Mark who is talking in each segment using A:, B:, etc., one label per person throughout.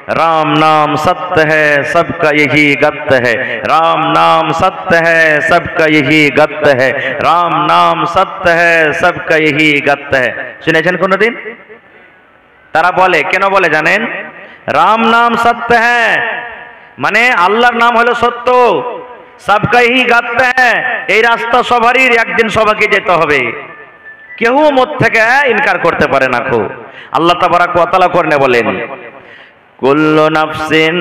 A: राम नाम सत्य है सबका यही गत्य है, राम नाम सत्य है सबका यही गत्य है, राम नाम सत्य है सबका यही गत्य है। শুনেছেন কোনদিন? তারা বলে, কেন বলে জানেন? রাম নাম সত্য হ্যাঁ, মানে আল্লাহর নাম হলো সত্য, সবকা यही गत्य है, এই রাস্তা সবারই একদিন সবাইকে যেতে হবে, কেউ মত থেকে ইনকার করতে পারে না। খুব আল্লাহ তাবারাক ওয়া তাআলা করনে বলেন, কুল্লু নাফসিন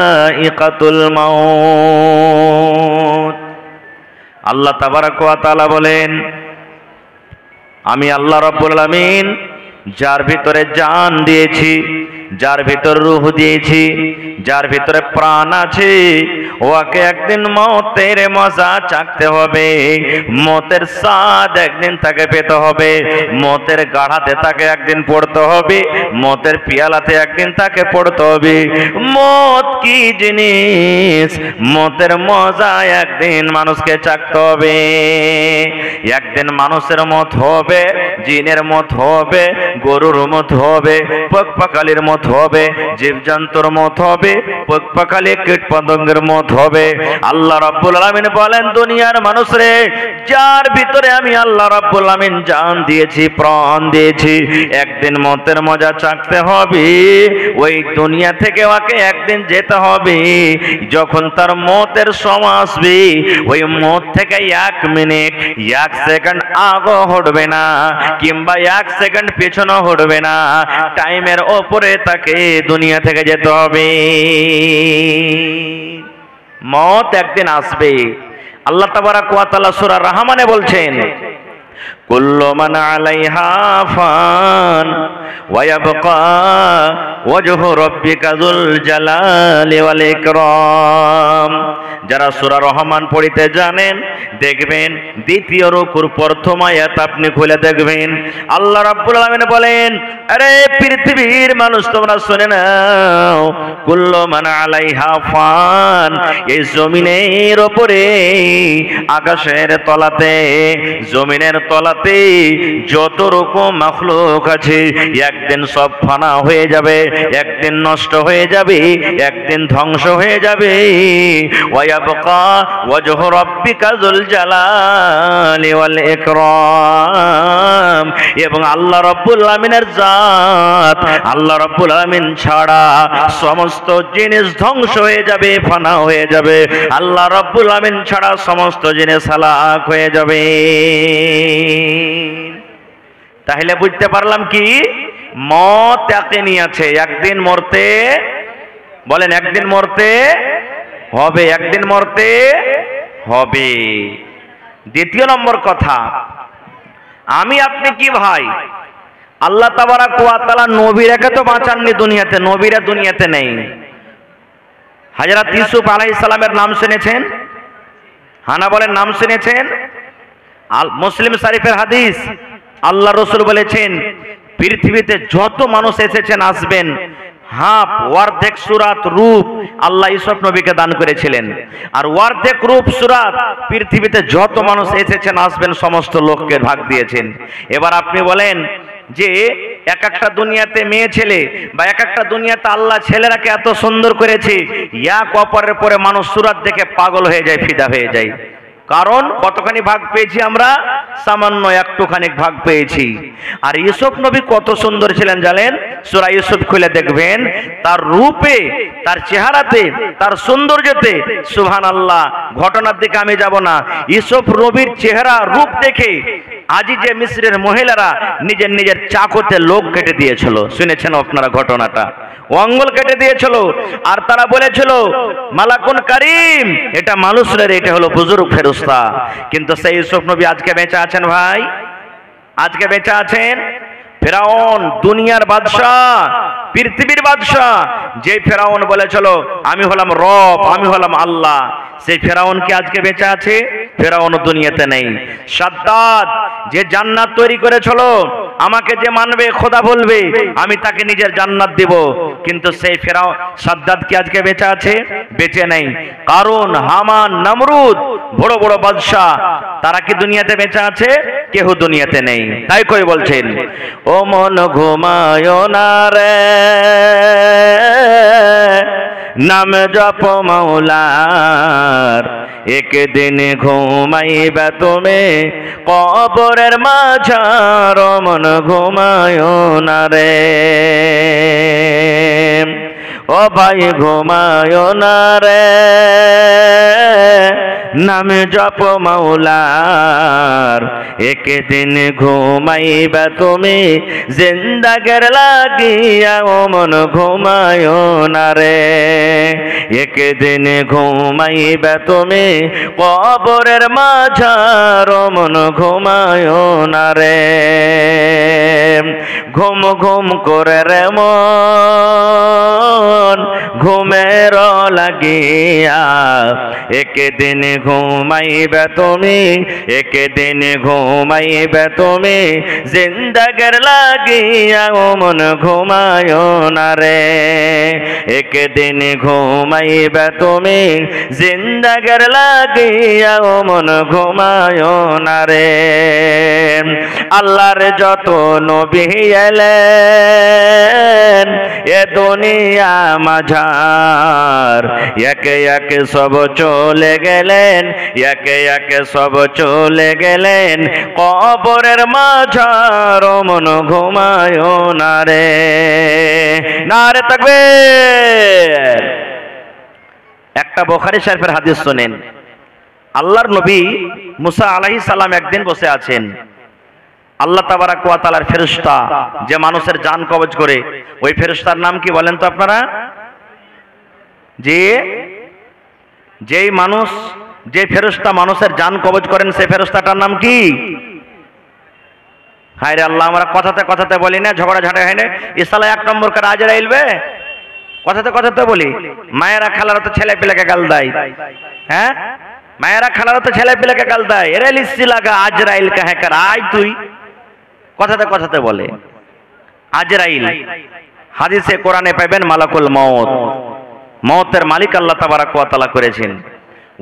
A: যায়িকাতুল মাউত। আল্লাহ তাবারাক ওয়া তাআলা বলেন, আমি আল্লাহ রাব্বুল আলামিন যার ভিতরে জান দিয়েছি, যার ভিতরে রূহ দিয়েছি, যার ভিতরে প্রাণ আছে, ওকে একদিন মতের মজা চাকতে হবে, মতের স্বাদ একদিন তাকে পেতে হবে, মতের গাড়াতে তাকে একদিন পড়তে হবে, মতের পিয়ালাতে একদিন তাকে পড়তে হবে। মত কি জিনিস, মতের মজা একদিন মানুষকে চাকতে হবে। একদিন মানুষের মত হবে, জিনের মত হবে, গরুর মত হবে, পক্ষপাখালির মত হবে, জীবজন্তুর মত হবে, পক্ষপাখালি কীট পতঙ্গের মত হবে। আল্লাহ রাব্বুল আলামিন বলেন, দুনিয়ার মানুষ রে, যার ভিতরে আমি আল্লাহ রাব্বুল আলামিন জান দিয়েছি, প্রাণ দিয়েছি, একদিন মতের মজা চাকতে হবে। ওই দুনিয়া থেকে ওকে একদিন যেতে হবে। যখন তার মতের সময় আসবে, ওই মত থেকে 1 মিনিট 1 সেকেন্ড আগে হটবে না, কিংবা 1 সেকেন্ড পেছনে হটবে না, টাইমের ওপরে তাকে দুনিয়া থেকে যেতে হবে। মত একদিন আসবে। আল্লাহ তাবারাক ওয়া তাআলা সূরা রহমানে বলছেন, কুল্লু মান আলাইহা ফান ওয়া ইয়াবকা ওয়াজহু রাব্বিকা যুল জালালি ওয়াল ইকরাম। যারা সূরা রহমান পড়িতে জানেন, দেখবেন দ্বিতীয় রুকুর প্রথম আয়াত আপনি খুলে দেখবেন, আল্লাহ রাব্বুল আলামিন বলেন, আরে পৃথিবীর মানুষ তোমরা শুনে নাও, কুল্লু মান আলাইহা ফান, এই জমিনের উপরে, আকাশের তলাতে, জমিনের তলাতে যত রকম মাখলুক আছে, একদিন সব ফানা হয়ে যাবে, একদিন নষ্ট হয়ে যাবে, একদিন ধ্বংস হয়ে যাবে। ওয়ায়াবকা ওয়াজহু রাব্বিকা যুল জালালি ওয়াল ইকরাম। এবং আল্লাহ রাব্বুল আলামিনের জাত, আল্লাহ রাব্বুল আলামিন ছাড়া সমস্ত জিনিস ধ্বংস হয়ে যাবে, ফানা হয়ে যাবে। আল্লাহ রাব্বুল আলামিন ছাড়া সমস্ত জিনিস হালাক হয়ে যাবে। তাহলে বুঝতে পারলাম কি, মত একানি আছে, একদিন মরতে, বলেন একদিন মরতে হবে, একদিন মরতে হবে। দ্বিতীয় নম্বর কথা, আমি আপনি কি ভাই, আল্লাহ তাবারাক ওয়া তাআলা নবীরাকে তো বাঁচাননি দুনিয়াতে, নবীরা দুনিয়াতে নেই। হযরত ইউসুফ আলাইহিস সালামের নাম শুনেছেন? হানা বলেন, নাম শুনেছেন? মুসলিম শরীফের হাদিস, আল্লাহ রাসূল বলেছেন, পৃথিবীতে যত মানুষ এসেছেন আসবেন, হাফ অর্ধেক সুরাত রূপ আল্লাহ ইউসুফ নবীকে দান করেছিলেন, আর অর্ধেক রূপ সুরাত পৃথিবীতে যত মানুষ এসেছেন আসবেন সমস্ত লোককে ভাগ দিয়েছেন। এবার আপনি বলেন যে এক একটা দুনিয়াতে মেয়ে ছেলে, বা এক একটা দুনিয়াতে আল্লাহ ছেলেরাকে এত সুন্দর করেছে, এক অপরের পরে মানুষ সুরাত দেখে পাগল হয়ে যায়, ফিদা হয়ে যায়। কারণ কতখানি ভাগ পেয়েছি আমরা, সামান্য একটুখানি ভাগ পেয়েছি। আর ইউসুফ নবী কত সুন্দর ছিলেন জানেন? সূরা ইউসুফ খুলে দেখবেন, তার রূপে, তার চেহারাতে, তার সৌন্দর্যতে, সুবহানাল্লাহ। ঘটনার দিকে আমি যাব না, ইউসুফ নবীর চেহারা রূপ দেখে আজি যে মিসরের মহিলারা নিজের নিজের চাকুতে লোক কেটে দিয়েছিল, শুনেছেন আপনারা ঘটনাটা? অঙ্গল কেটে দিয়েছিল, আর তারা বলেছিল মালাকুন কারীম, এটা মানুষ রে, এটা হলো বুজুর্গ ফেরেশতা। কিন্তু সেই ইউসুফ নবী আজকে বেঁচে আছেন ভাই, আজকে বেঁচে আছেন। ফেরাউন দুনিয়ার বাদশাহ, পৃথিবীর বাদশাহ, যে ফেরাউন বলেছিল আমি হলাম রব, আমি হলাম আল্লাহ, সেই ফেরাউন কি আজকে বেঁচে আছে? ফেরাউন দুনিয়াতে নেই। সাদ্দাত যে জান্নাত তৈরি করেছিল, আমাকে যে মানবে খোদা বলবে, আমি তাকে নিজের জান্নাত দিব, কিন্তু সেই ফেরাউন সাদ্দাত কি আজকে বেঁচে আছে? বেঁচে নেই। কারণ হামান, নমরুদ, বড় বড় বাদশাহ, তারা কি দুনিয়াতে বেঁচে আছে? কেহ দুনিয়াতে নেই। তাই কই বলছেন, ও মন ঘুমায় না রে, নাম জপ মাওলার, একদিন ঘুমাইবা তুমি কবরের মাঝার, মন ঘুমায় না রে। ও ভাই ঘুমায় না রে, নাম জপ মাওলার, একদিন ঘুমাইবা তুমি জিন্দাগের লাগিয়া, ও মন ঘুমায় না রে। একদিন ঘুমাইবা তুমি কবরের মাঝার, মন ঘুমায় না রে। ঘুম ঘুম করে রে মন ঘুমের লাগিয়া, একদিন ঘুমাইবে তুমি, একদিন ঘুমাইবে তুমি জিন্দাগের লাগিয়া, ও মন ঘুমায় না রে। একদিন ঘুমাইবে তুমি জিন্দাগের লাগিয়া, ও মন ঘুমায় না রে। আল্লাহর যত নবী এলেন এ দুনিয়া মাঝার, একে একে সব চলে গেলেন, একে একে সব চলে গেলেন কবরের মাঝার, মন ঘুমায় না রে। নারে তাকবীর। একটা বুখারী শরীফের হাদিস শুনেন। আল্লাহর নবী মুসা আলাইহিস সালাম একদিন বসে আছেন। আল্লাহ তাবারাক ওয়া তাআলার ফেরেশতা যে মানুষের জান কবজ করে, ওই ফেরেশতার নাম কি বলেন তো আপনারা? যেই মানুষ, যে ফেরেশতা মানুষের জান কবজ করেন, সেই ফেরেশতাটার নাম কি? হায় রে আল্লাহ, আমরা কথাতে কথাতে বলি না, ঝগড়া ঝাঁটা হয় না, ইসালা এক নম্বর করে আজরাইল বে, কথাতে কথাতে বলি। মায়েরা খালারা তো ছেলে পেলেকে গাল দেয়, হ্যাঁ, মায়েরা খালারা তো ছেলে পেলেকে গাল দেয়, এরে লিসি লাগা আজরাইল কাহে কর, আয় তুই, কথাতে কথাতে বলে। আজরাইল হাদিসে কোরআনে পাবেন মালাকুল মউত, মউতের মালিক আল্লাহ তাবারাক ওয়া তাআলা করেছেন।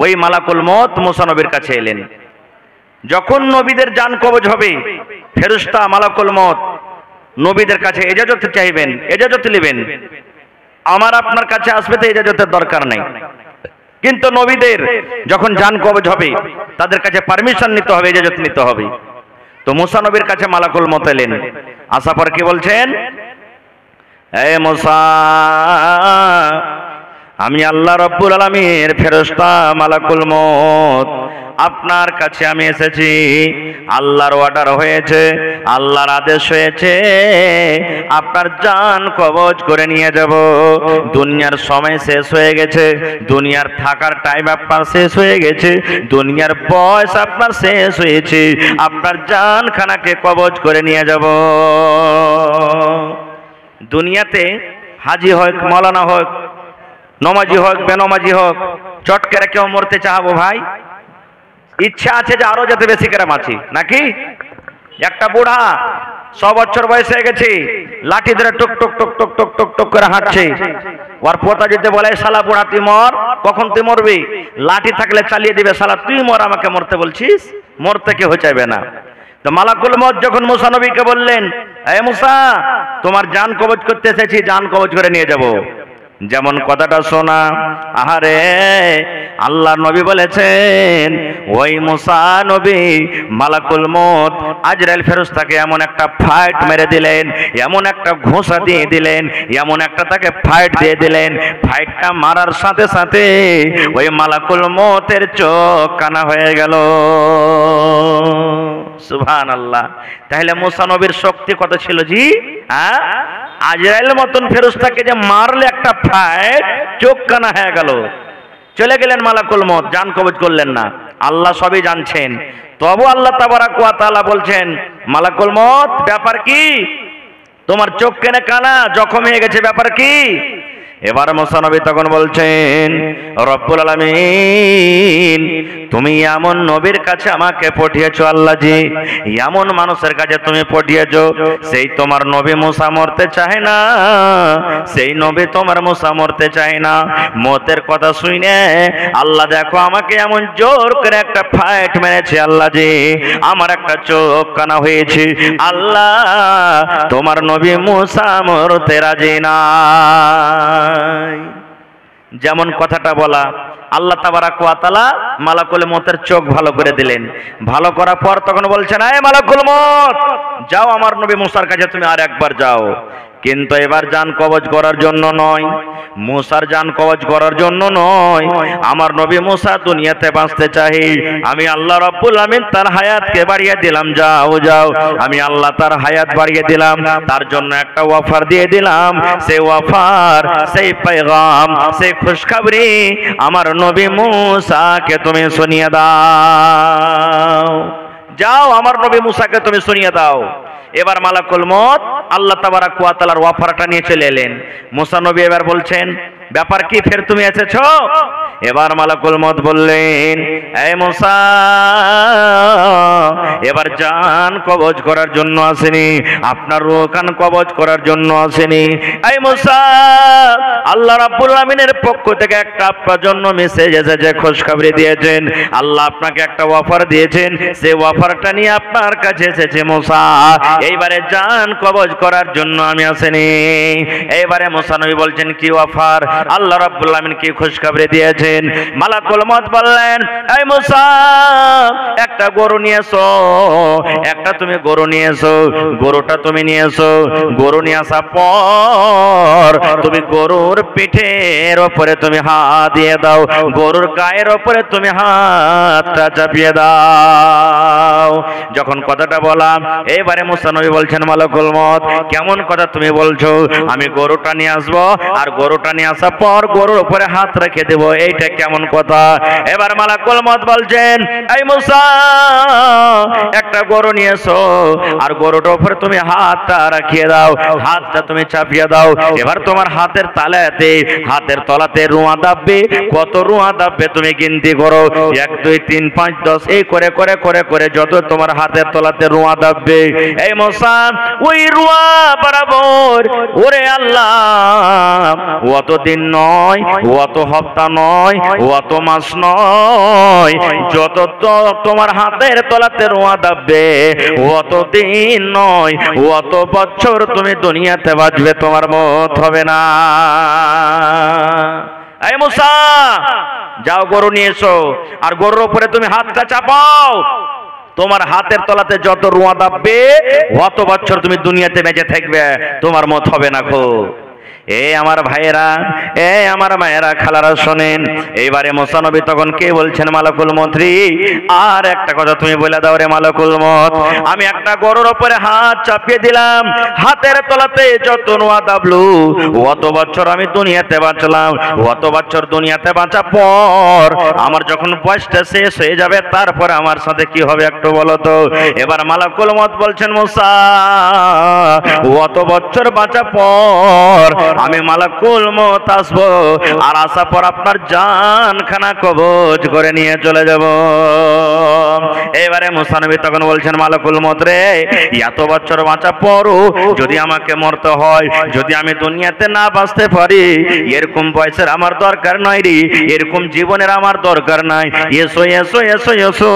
A: ওই মালাকুল মউত মুসা নবীর কাছে এলেন। যখন নবীদের জান কবজ হবে, ফেরেশতা মালাকুল মউত নবীদের কাছে ইজাজত চাইবেন, ইজাজত নেবেন। আমার আপনার কাছে আসবে তো ইজাজতের দরকার নেই, কিন্তু নবীদের যখন জান কবজ হবে তাদের কাছে পারমিশন নিতে হবে, ইজাজত নিতে হবে। তো মুসা নবীর কাছে মালাকুল মউত এলেন। আসার পর কি বলছেন, এ মুসা, আমি আল্লাহ রাব্বুল আলামিনের ফেরেশতা মালাকুল মউত, আপনার কাছে আমি এসেছি। আল্লাহর অর্ডার হয়েছে, আল্লাহর আদেশ হয়েছে, আপনার জান কবজ করে নিয়ে যাব। দুনিয়ার সময় শেষ হয়ে গেছে, দুনিয়ার থাকার টাইম আপনার শেষ হয়ে গেছে, দুনিয়ার বয়স আপনার শেষ হয়েছে, আপনার জান খানাকে কবজ করে নিয়ে যাব। দুনিয়াতে হাজি হোক, মৌলানা হোক, নমাজি হোক, বেনমাজি হোক, চট করে কেউ মরতে চাহাবো ভাই? ইচ্ছা আছে যে আরো যাতে বেশি করে বাঁচি, নাকি? একটা বুড়া 100 বছর বয়স হয়ে গেছে, লাঠি ধরে টুক টুক টুক টুক টুক টুক টুক করে হাঁটছে। ওর পোতা যদি বলে, শালা বুড়া তুই মর, কখন তুই মরবি? লাঠি থাকলে চালিয়ে দিবে, শালা তুই মর, আমাকে মরতে বলছিস? মরতে কেউ চাইবে না। তো মালাকুল মউত যখন মুসা নবীকে বললেন, এ মুসা, তোমার জান কবজ করতে এসেছি, জান কবজ করে নিয়ে যাব। যেমন কথাটা শোনা, আহারে আল্লাহ নবী বলেছেন, ওই মুসা নবী মালাকুল মউত আজরাইল ফেরেশতাকে এমন একটা ফাইট মেরে দিলেন, এমন একটা ঘোষা দিয়ে দিলেন, এমন একটা তাকে ফাইট দিয়ে দিলেন, ফাইটটা মারার সাথে সাথে ওই মালাকুল মউতের চোখ কানা হয়ে গেল। সুবহানাল্লাহ। তাহলে মুসা নবীর শক্তি কত ছিল জি? হ্যাঁ, আজরাইল মতন ফেরেশতাকে যে মারলে একটা ফাইট, চোখ কানা হয়ে গেল। চলে গেলেন মালাকুল মউত, জান কবজ করলেন না। আল্লাহ সবই জানছেন, তবু আল্লাহ তাবারাক ওয়া তাআলা বলছেন, মালাকুল মউত ব্যাপার কি? তোমার চোখ কেনে কানা, জখম হয়ে গেছে, ব্যাপার কি? এবার মুসা নবী তখন বলছেন, রব্বুল আলামিন তুমি এমন নবীর কাছে আমাকে পাঠিয়েছো আল্লাহ জি, এমন মানুষের কাছে তুমি পাঠিয়েছো সেই তোমার নবী মুসা মরতে চায় না, সেই নবী তোমার মুসা মরতে চায় না। মতের কথা শুনে আল্লাহ দেখো আমাকে এমন জোর করে একটা ফাইট মেরেছে আল্লাহ জি, আমার একটা চোখ কানা হয়েছে। আল্লাহ তোমার নবী মুসা মরতে রাজি না। যেমন কথাটা বলা, আল্লাহ তাবারাক ওয়া তাআলা মালাকুল মউতের চোখ ভালো করে দিলেন। ভালো করার পর তখন বলছেন, এই মালাকুল মউত যাও আমার নবী মুসার কাছে তুমি আর একবার যাও। কিন্তু এবার জান কবজ করার জন্য নয়, মুসার জান কবজ করার জন্য নয়, আমার নবী মুসা দুনিয়াতে বাঁচতে চাই। আমি আল্লাহ রাব্বুল আমিন তার হায়াতকে বাড়িয়ে দিলাম, যাও যাও আমি আল্লাহ তার হায়াত বাড়িয়ে দিলাম, তার জন্য একটা অফার দিয়ে দিলাম। সেই অফার, সেই পেগাম, সেই খুশখবরি আমার নবী মুসাকে তুমি শুনিয়ে দাও। যাও আমার নবী মুসাকে তুমি শুনিয়ে দাও। এবার মালাকুল মউত আল্লাহ তাবারাক ওয়া তাআলার অফারটা নিয়ে চলে এলেন। মুসা নবী এবার বলছেন, ব্যাপার কি, ফের তুমি এসেছো? এবার মালাকুল মউত বললেন, এই মুসা এবার জান কবজ করার জন্য আসেনি, আপনার রূহ কান কবজ করার জন্য আসেনি। এই মুসা আল্লাহ রাব্বুল আমিনের পক্ষ থেকে একটা আপনার জন্য মেসেজ এসেছে, খুশখবরি দিয়েছেন। আল্লাহ আপনাকে একটা অফার দিয়েছেন, সেই অফারটা নিয়ে আপনার কাছে এসেছে মুসা। এইবারে জান কবজ করার জন্য আমি আসেনি। এইবারে মুসা নবী বলছেন, কি অফার? আল্লাহ রাব্বুল আমিন কি খুশখবরি দিয়েছেন? মালাকুল মউত বললেন, এই মুসা একটা গরু নিয়ে এসো, একটা তুমি গরু নিয়ে এসো, গরুটা তুমি নিয়ে এসো। গরু নিয়ে আসার পর তুমি গরুর পিঠের ওপরে তুমি হাত দিয়ে দাও, গরুর গায়ের ওপরে তুমি হাতটা চাপিয়ে দাও। যখন কথাটা বললাম, এবারে মুসা নবী বলছেন, মালাকুল মউত কেমন কথা তুমি বলছো? আমি গরুটা নিয়ে আসবো, আর গরুটা নিয়ে আসার পর গরুর উপরে হাত রেখে দেব, এইটা কেমন কথা? এবার মালাকুল মউত বলছেন, এই মুসা একটা গরু নিয়ে এসো, আর গরুটার উপরে তুমি হাতটা রাখিয়ে দাও, হাতটা তুমি চাপিয়ে দাও। এবার তোমার হাতের তালাতে, হাতের তলাতে রুয়া দাববে। কত রুয়া দাববে তুমি গিনতি করো, 1 2 3 5 10 এই করে করে করে করে যত তোমার হাতের তলাতে রুয়া দাববে। এই মুসা ওই রুয়া বরাবর, ওরে আল্লাহ অত দিন নয়, অত হপ্তাহ নয়, অত মাস নয়, যত তোমার হাতের তলাতে রুয়া দাববে অত দিন নয়, অত বছর তুমি দুনিয়াতে বাঁচবে, তোমার মত হবে না। এই মুসা যাও গরু নিয়ে এসো, আর গরুর উপরে তুমি হাতটা চাপাও। তোমার হাতের তলাতে যত রুয়া দাববে অত বছর তুমি দুনিয়াতে বেঁচে থাকবে, তোমার মত হবে না। খো আমার ভাইয়েরা, আমার মায়েরা, খালারা শোনেন। এইবারে মুসা নবী তখন কে বলছেন, মালাকুল মউত, আর একটা কথা তুমি বলে দাও রে মালাকুল মউত, আমি একটা গরুর উপরে হাত চাপিয়ে দিলাম, হাতের তলাতে যত রুয়া দাবলু অত বছর আমি দুনিয়াতে বাঁচলাম, অত বছর দুনিয়াতে বাঁচার পর আমার যখন বয়সটা শেষ হয়ে যাবে তারপরে আমার সাথে কি হবে একটু বলো তো? এবার মালাকুল মউত বলছেন, মুসা অত বছর বাঁচার পর আমি মালাকুল মউত আসবো, আর আসার পর আপনার জানখানা কবজ করে নিয়ে চলে যাব। এবারে মুসা নবী তখন বলছেন, মালাকুল মউত রে, এত বছর বাঁচা পরও যদি আমাকে মরতে হয়, যদি আমি দুনিয়াতে না বাঁচতে পারি, এরকম বয়সের আমার দরকার নাই রে, এরকম জীবনের আমার দরকার নাই। এসো এসো এসো এসো,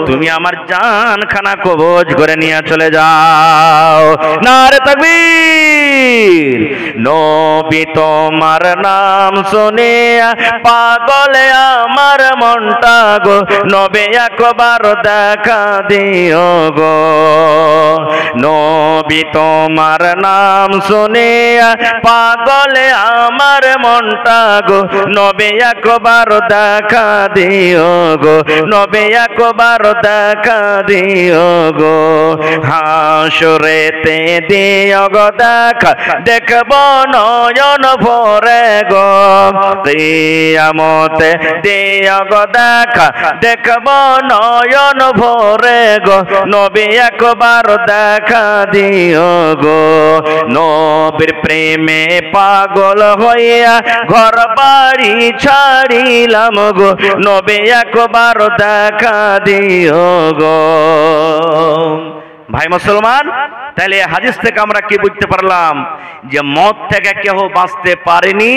A: তুমি আমার জানখানা কবজ করে নিয়ে চলে যাও। নারে তাকবীর। নবী তোমার নাম শুনে পাগলে আমার মনটা গো, নবী একবার দেখা দিও গো। নবী তোমার নাম শুনে পাগলে আমার মনটা গো, নবী একবার দেখা দিও গো, নবী একবার দেখা দিও গো। হাসরেতে দিও গো দেখা, দেখব নয়ন ভরে গো। কিয়ামতে দিও গো দেখা, দেখব নয়ন ভরে গো, নবী একবার দেখা দিও গো। নবীর প্রেমে পাগল হইয়া ঘর বাড়ি ছাড়িলাম গো, নবী একবার দেখা দিও গো। ভাই মুসলমান, তাহলে হাদিস থেকে আমরা কি বুঝতে পারলাম? যে মত থেকে কেউ বাঁচতে পারেনি,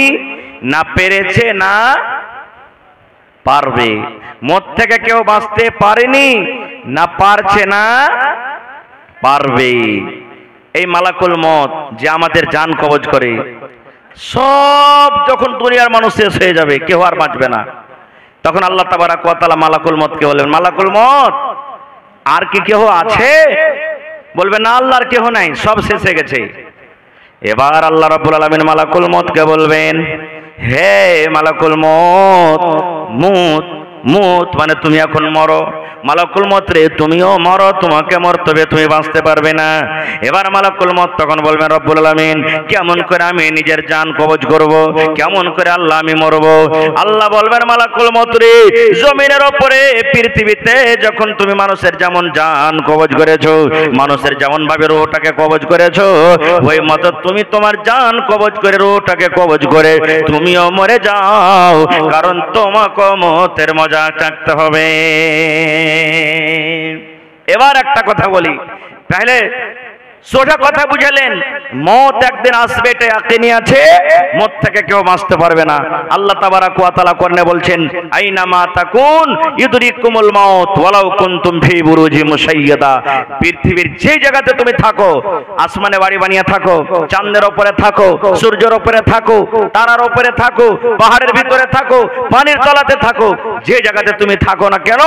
A: না পেরেছে, না পারবে। মত থেকে কেউ বাঁচতে পারেনি, না পারছে, না পারবে। এই মালাকুল মত যে আমাদের জান কবজ করে, সব যখন দুনিয়ার মানুষ শেষ হয়ে যাবে, কেউ আর বাঁচবে না, তখন আল্লাহ তাবারাক ওয়া তাআলা মালাকুল মতকে বলবেন, মালাকুল মত আর কি কেউ আছে? বলবে না, আল্লাহর কেউ নাই, সব শেষ হয়ে গেছে। এবার আল্লাহ রাব্বুল আলামিন মালাকুল মতকে বলবেন, হে মালাকুল মত, মুত মুত মানে তুমি এখন মরো। মালাকুল মত রে, তুমিও মরো, তোমাকে মরতে হবে, তুমি বাঁচতে পারবে না। এবার মালাকুল মত তখন বলবেন, রব্বুল আলামিন কেমন করে আমি নিজের জান কবজ করব, কেমন করে আল্লাহ আমি মরব? আল্লাহ বলবেন, মালাকুল মত রে, জমিনের উপরে পৃথিবীতে যখন তুমি মানুষের যেমন জান কবজ করেছো, মানুষের যেমন ভাবে রূহটাকে কবজ করেছো, ওই মত তুমি তোমার জান কবজ করে রূহটাকে কবজ করে তুমিও মরে যাও, কারণ তোমাকে মতের মজা চাকতে হবে। এবার একটা কথা বলি, তাহলে সোজা কথা বুঝালেন, মত একদিন আসবে, এটা ইয়াকিনি আছে, মত থেকে কেউ বাঁচতে পারবে না। আল্লাহ তাবারাক ওয়া তাআলা কোরআনে বলছেন, আইনামা তাকুন ইউদরিকুমুল মাউত ওয়ালাউ কুনতুম ফি বুরুজি মুশাইয়াদা। পৃথিবীর যে জায়গাতে তুমি থাকো, আসমানে বাড়ি বানিয়ে থাকো, চাঁদের উপরে থাকো, সূর্যের উপরে থাকো, তারার উপরে থাকো, পাহাড়ের ভিতরে থাকো, পানির তলাতে থাকো, যে জায়গাতে তুমি থাকো না কেন,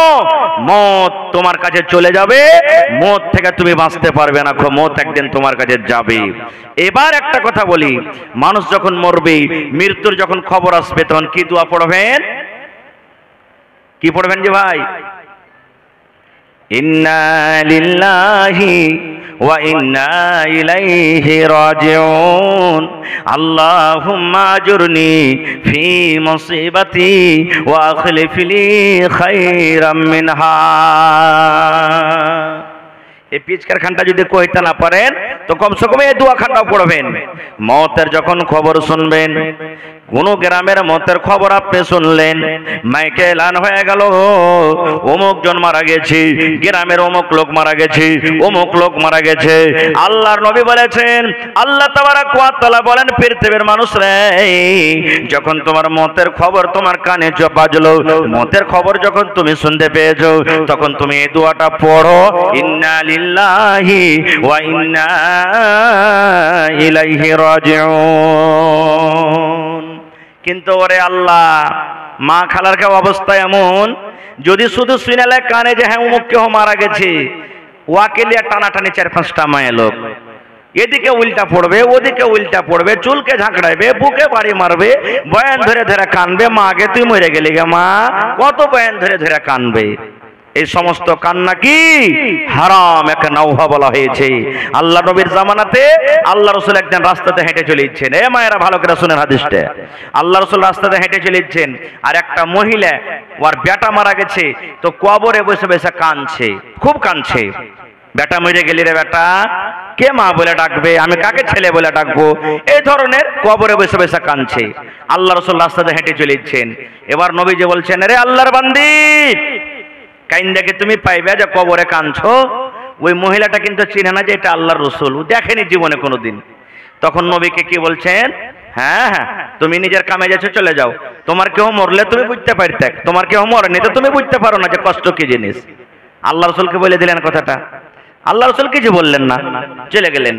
A: মত তোমার কাছে চলে যাবে, মত থেকে তুমি বাঁচতে পারবে না, মত একদিন তোমার কাছে যাবে। এবার একটা কথা বলি, মানুষ যখন মরবে, মৃত্যুর যখন খবর আসবে, তখন কি দোয়া পড়বেন? কি পড়বেন যে ভাই? ইন্না লিল্লাহি ওয়া ইন্না ইলাইহি রাজিউন, আল্লাহুম্মা আজুরনি ফি মুসিবাতি ওয়া আখলিফ লি খায়রাম মিনহা। এই পিচকার খানটা যদি কইতে না পারেন, তো কমসে কম এই দোয়া খানটাও পড়বেন। মতের যখন খবর শুনবেন, কোন গ্রামের মতের খবর আপনি শুনলেন, মাইকে এলান হয়ে গেল, অমুক জন মারা গেছে, গ্রামের অমুক লোক মারা গেছে, অমুক লোক মারা গেছে। আল্লাহর নবী বলেছেন, আল্লাহ তাবারাক ওয়া তাআলা বলেন, পৃথিবীর মানুষ রে, যখন তোমার মতের খবর তোমার কানে বাজলো, মতের খবর যখন তুমি শুনতে পেয়েছো, তখন তুমি এই দোয়াটা পড়ো, ইন্না লিল্লাহি ওয়া ইন্না ইলাইহি রাজিউন। কিন্তু ওরে আল্লাহ, মা খালার কেউ অবস্থা এমন, যদি শুধু শুনেলে কানে যে হ্যাঁ অমুক কেউ মারা গেছে, ওয়াকে লিয়ে টানাটানি 4-5টা মায়ে লোক, এদিকে উল্টা পড়বে, ওদিকে উল্টা পড়বে, চুলকে ঝাঁকড়াইবে, বুকে বাড়ি মারবে, বয়ান ধরে ধরে কানবে, মা গে তুই মরে গেলি গে মা, কত বয়ান ধরে ধরে কানবে। এই সমস্ত কান্না কি হারাম, একটা নওহা বলা হয়েছে। আল্লাহ নবীর জামানাতে আল্লাহ রাসূল একদিন রাস্তাতে হেঁটে চলেছেন, এ মায়েরা ভালো করে শুনেন হাদিসটা। আল্লাহ রাসূল রাস্তাতে হেঁটে চলেছেন, আর একটা মহিলা, ওর বেটা মারা গেছে, তো কবরে বসে বসে কাঁদছে, খুব কাঁদছে। বেটা মরে গেলি রে বেটা, কে মা বলে ডাকবে, আমি কাকে ছেলে বলে ডাকবো, এই ধরনের কবরে বসে বসে কাঁদছে। আল্লাহ রাসূল রাস্তাতে হেঁটে চলেছেন, এবার নবীজি বলছেন, রে আল্লাহর বান্দি, কাইন্দাকে তুমি পাইবে যে কবরে কাঁদছো। ওই মহিলাটা কিন্তু চিনে না যে এটা আল্লাহর রাসূল, দেখেনি জীবনে কোনোদিন। তখন নবীকে কি বলছেন, হ্যাঁ হ্যাঁ, তুমি নিজের কামে যাচ্ছ, চলে যাও, তোমার কেউ মরলে তুমি বুঝতে পারতে, তোমার কেউ মরেনি তো তুমি বুঝতে পারো না যে কষ্ট কি জিনিস। আল্লাহ রাসূলকে বলে দিলেন কথাটা, আল্লাহ রাসূল কিছু বললেন না, চলে গেলেন।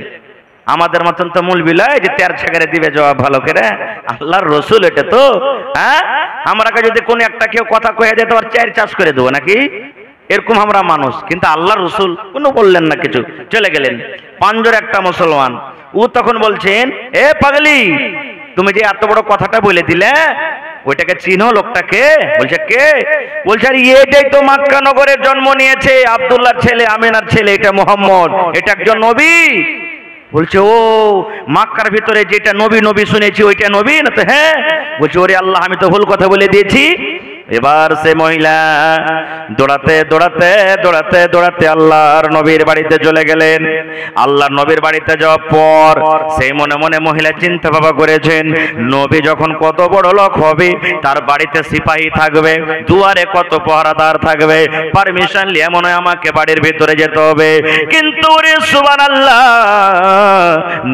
A: আমাদের মতন তো মূল বিলায় যে 13 ছেড়ে দিবে জবাব ভালো করে, আল্লাহর রাসূল এটা তো, হ্যাঁ, আমরাকে যদি কোন একটা কেউ কথা কয়ে দেয়, তো আর 4 চাষ করে দেবো নাকি, এরকম আমরা মানুষ। কিন্তু আল্লাহর রাসূল কোনো বললেন না কিছু, চলে গেলেন। পাঞ্জর একটা মুসলমান, ও তখন বলছেন, এ পাগলি, তুমি যে এত বড় কথাটা বলে দিলে, ওইটাকে চিনো লোকটাকে? বলছে কে? বলছে আর এটাই তো মক্কা নগরে জন্ম নিয়েছে, আব্দুল্লাহর ছেলে, আমিনার ছেলে, এটা মুহাম্মদ, এটা একজন নবী। বলছে ও মক্কার ভিতরে যেটা নবী নবী শুনেছি ওইটা নবী না? তো হ্যাঁ। বলছে ওরে আল্লাহ, আমি তো ভুল কথা বলে দিয়েছি, এবার সে মহিলা দৌড়াতে দৌড়াতে দৌড়াতে দৌড়াতে আল্লাহর নবীর বাড়িতে চলে গেলেন। আল্লাহর নবীর বাড়িতে যাওয়ার পর সেই মনে মনে মহিলা চিন্তা ভাবনা করেছেন, নবী যখন কত বড় লোক হবে, তার বাড়িতে সিপাহী থাকবে, দুয়ারে কত পাহারাদার থাকবে, পারমিশন নিয়ে মনে হয় আমাকে বাড়ির ভিতরে যেতে হবে। কিন্তু রে সুবহানাল্লাহ,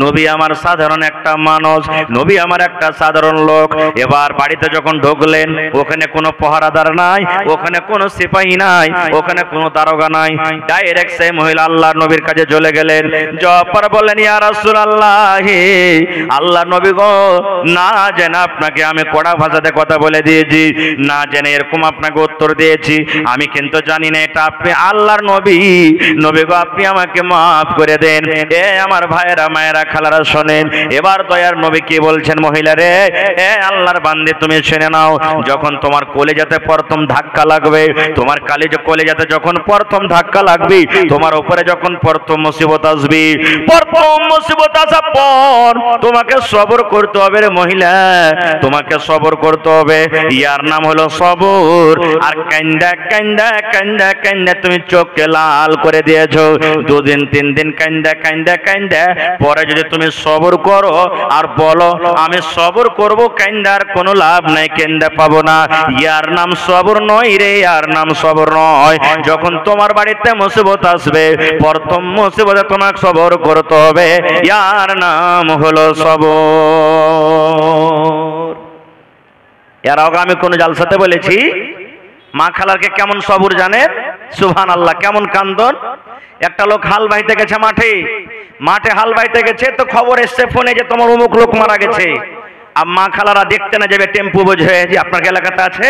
A: নবী আমার সাধারণ একটা মানুষ, নবী আমার একটা সাধারণ লোক। এবার বাড়িতে যখন ঢুকলেন, ওখানে কোনো পাহারাদার নাই, ওখানে কোনো সিপাহী নাই, ওখানে কোনো দারোগা নাই। ডাইরেক্ট সেই মহিলা আল্লাহর নবীর কাছে চলে গেলেন। জফর বললেন, ইয়া রাসূলুল্লাহ, আল্লাহর নবী গো, না জেনে আপনাকে আমি কড়া ভাষাতে কথা বলে দিয়েছি, না জেনে এরকম আপনাকে উত্তর দিয়েছি, আমি কিন্তু জানি না এটা আপনি আল্লাহর নবী। নবী গো, আপনি আমাকে মাফ করে দেন। এ আমার ভাইয়েরা, মায়েরা, খালারা শোনেন, এবার দয়ার নবী কি বলছেন, মহিলা রে, এ আল্লাহর বান্দে তুমি শুনে নাও, যখন তোমার কলিজাতে প্রথম ধাক্কা লাগবে, তোমার কলিজাতে যখন প্রথম ধাক্কা লাগবে, তোমার উপরে যখন প্রথম মুসিবত আসবে, প্রথম মুসিবত আসার পর তোমাকে সবর করতে হবে রে মহিলা, তোমাকে সবর করতে হবে। ইয়ার নাম হলো সবর। আর কান্দা কান্দা কান্দা কান্দা তুমি চোখকে লাল করে দিয়েছো, দুদিন তিন দিন কান্দা কান্দা কান্দা পরে যদি তুমি সবর করো আর বলো আমি সবর করব, কান্দার কোনো লাভ নাই, কান্দা পাবো না, ইয়ার নাম সবর নয় রে, ইয়ার নাম সবর নয়। যখন তোমার বাড়িতে মুসিবত আসবে, প্রথম মুসিবতে তোমাকে সবর করতে হবে, ইয়ার নাম হলো সবর। এর আগে আমি কোন জালসাতে বলেছি, মা খালারকে কেমন সবর জানেন? সুবহানাল্লাহ, কেমন কান্দন। একটা লোক হাল বাইতে গেছে মাঠে হাল বাইতে গেছে, তো খবর এসছে ফোনে যে তোমার অমুক লোক মারা গেছে। আর মা খালারা দেখতে না যাবে, টেম্পু বোঝে যে আপনার এলাকাতে আছে,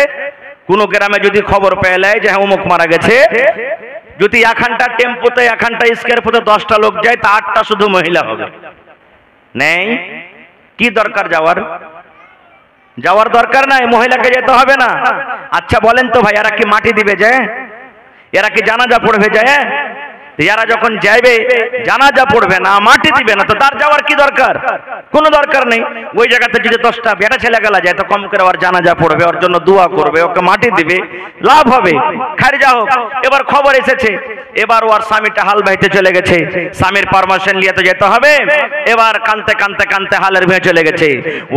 A: কোন গ্রামে যদি খবর পেয়ে যায় যে হ্যাঁ অমুক মারা গেছে, যদি এখানটা টেম্পুতে এখানটা স্কয়ারফুটে 10টা লোক যায়, তা 8টা শুধু মহিলা হবে। নেই কি দরকার যাওয়ার দরকার নাই, মহিলাকে যেতে হবে না। আচ্ছা বলেন তো ভাই, এরা কি মাটি দিবে যায়? এরা কি জানাজা পড়বে যায়? এরা যখন যাইবে জানাজা পড়বে না, মাটি দিবে না, তো তার যাওয়ার কি দরকার? কোনো দরকার নেই। ওই জায়গাতে যদি 10টা বেটা ছেলে গেলা যায়, তো কম করে ওর জানাজা পড়বে, ওর জন্য দোয়া করবে, ওকে মাটি দিবে, লাভ হবে, খারিজা হোক। এবার খবর এসেছে, এবার ওর স্বামীটা হাল বাইতে চলে গেছে, স্বামীর পারমিশন নিয়ে তো যেতে হবে। এবার কানতে কানতে কানতে হালের ভেঙে চলে গেছে,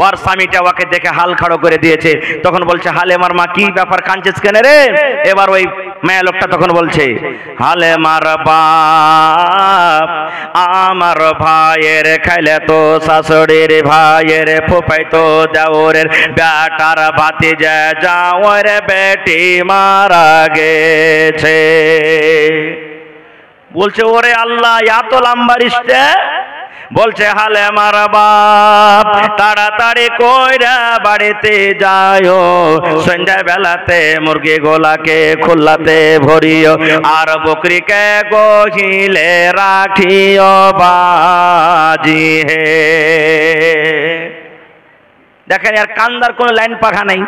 A: ওর স্বামীটা ওকে দেখে হাল খাড়ো করে দিয়েছে। তখন বলছে, হালে মার মা, কি ব্যাপার, কাঁদছিস কেন রে? এবার ওই মেয়ে লোকটা তখন বলছে, হালে মার বাপ, আমার ভাইয়ের খাইলে তো শাশুড়ির ভাইয়ের ফুফাই তো দেওরের বেটার ভাতিজা যাওয়ার বেটি মারা গেছে। বলছে, ওরে আল্লাহ, এত লম্বা রিস্তে। বলছে, হালে মার বাপ, তাড়াতাড়ি কইরা বাড়িতে যাও, সন্ধ্যা বেলাতে মুরগি গোলাকে খুল্লাতে ভরিও, আর বকরিকে গহিলে রাখিও বাজি হে। দেখেন, আর কান্দার কোন লাইন পাখা নাই,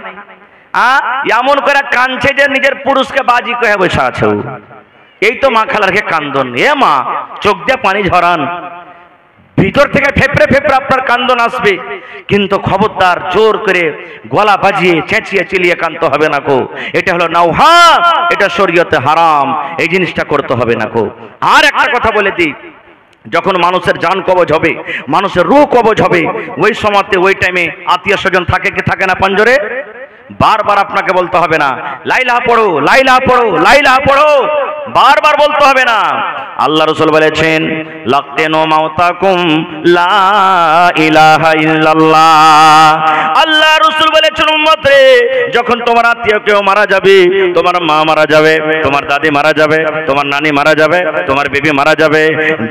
A: এমন করে কাঁদছে যে নিজের পুরুষকে বাজি কয়ে বসে আছে। এই তো মা খালারকে কান্দন। এ মা, চোখ দিয়ে পানি ঝরান, ভিতর থেকে ফেপড়ে ফেপড়ে আপনার কান্দন আসবে, কিন্তু খবরদার জোর করে গলা বাজিয়ে চেঁচিয়ে চিলিয়ে কাঁদতে হবে না কো। এটা হলো নাওহা, এটা শরীয়তে হারাম, এই জিনিসটা করতে হবে না কো। আর একটা কথা বলে দিই, যখন মানুষের জান কবজ হবে, মানুষের রূহ কবজ হবে, ওই সময়তে ওই টাইমে আত্মীয় স্বজন থাকে কি থাকে না পঞ্জরে? বারবার আপনাকে বলতে হবে না লাইলা পড়ো, লাইলা পড়ো, লাইলা পড়ো, বারবার বলতে হবে না। আল্লাহ রাসূল বলেছেন, লাকতেনু মাউতাকুম লা ইলাহা ইল্লাল্লাহ। আল্লাহ রাসূল বলেছেন, উম্মত রে, যখন তোমার আত্মীয় কেউ মারা যাবে, তোমার মা মারা যাবে, তোমার দাদি মারা যাবে, তোমার নানি মারা যাবে, তোমার বিবি মারা যাবে,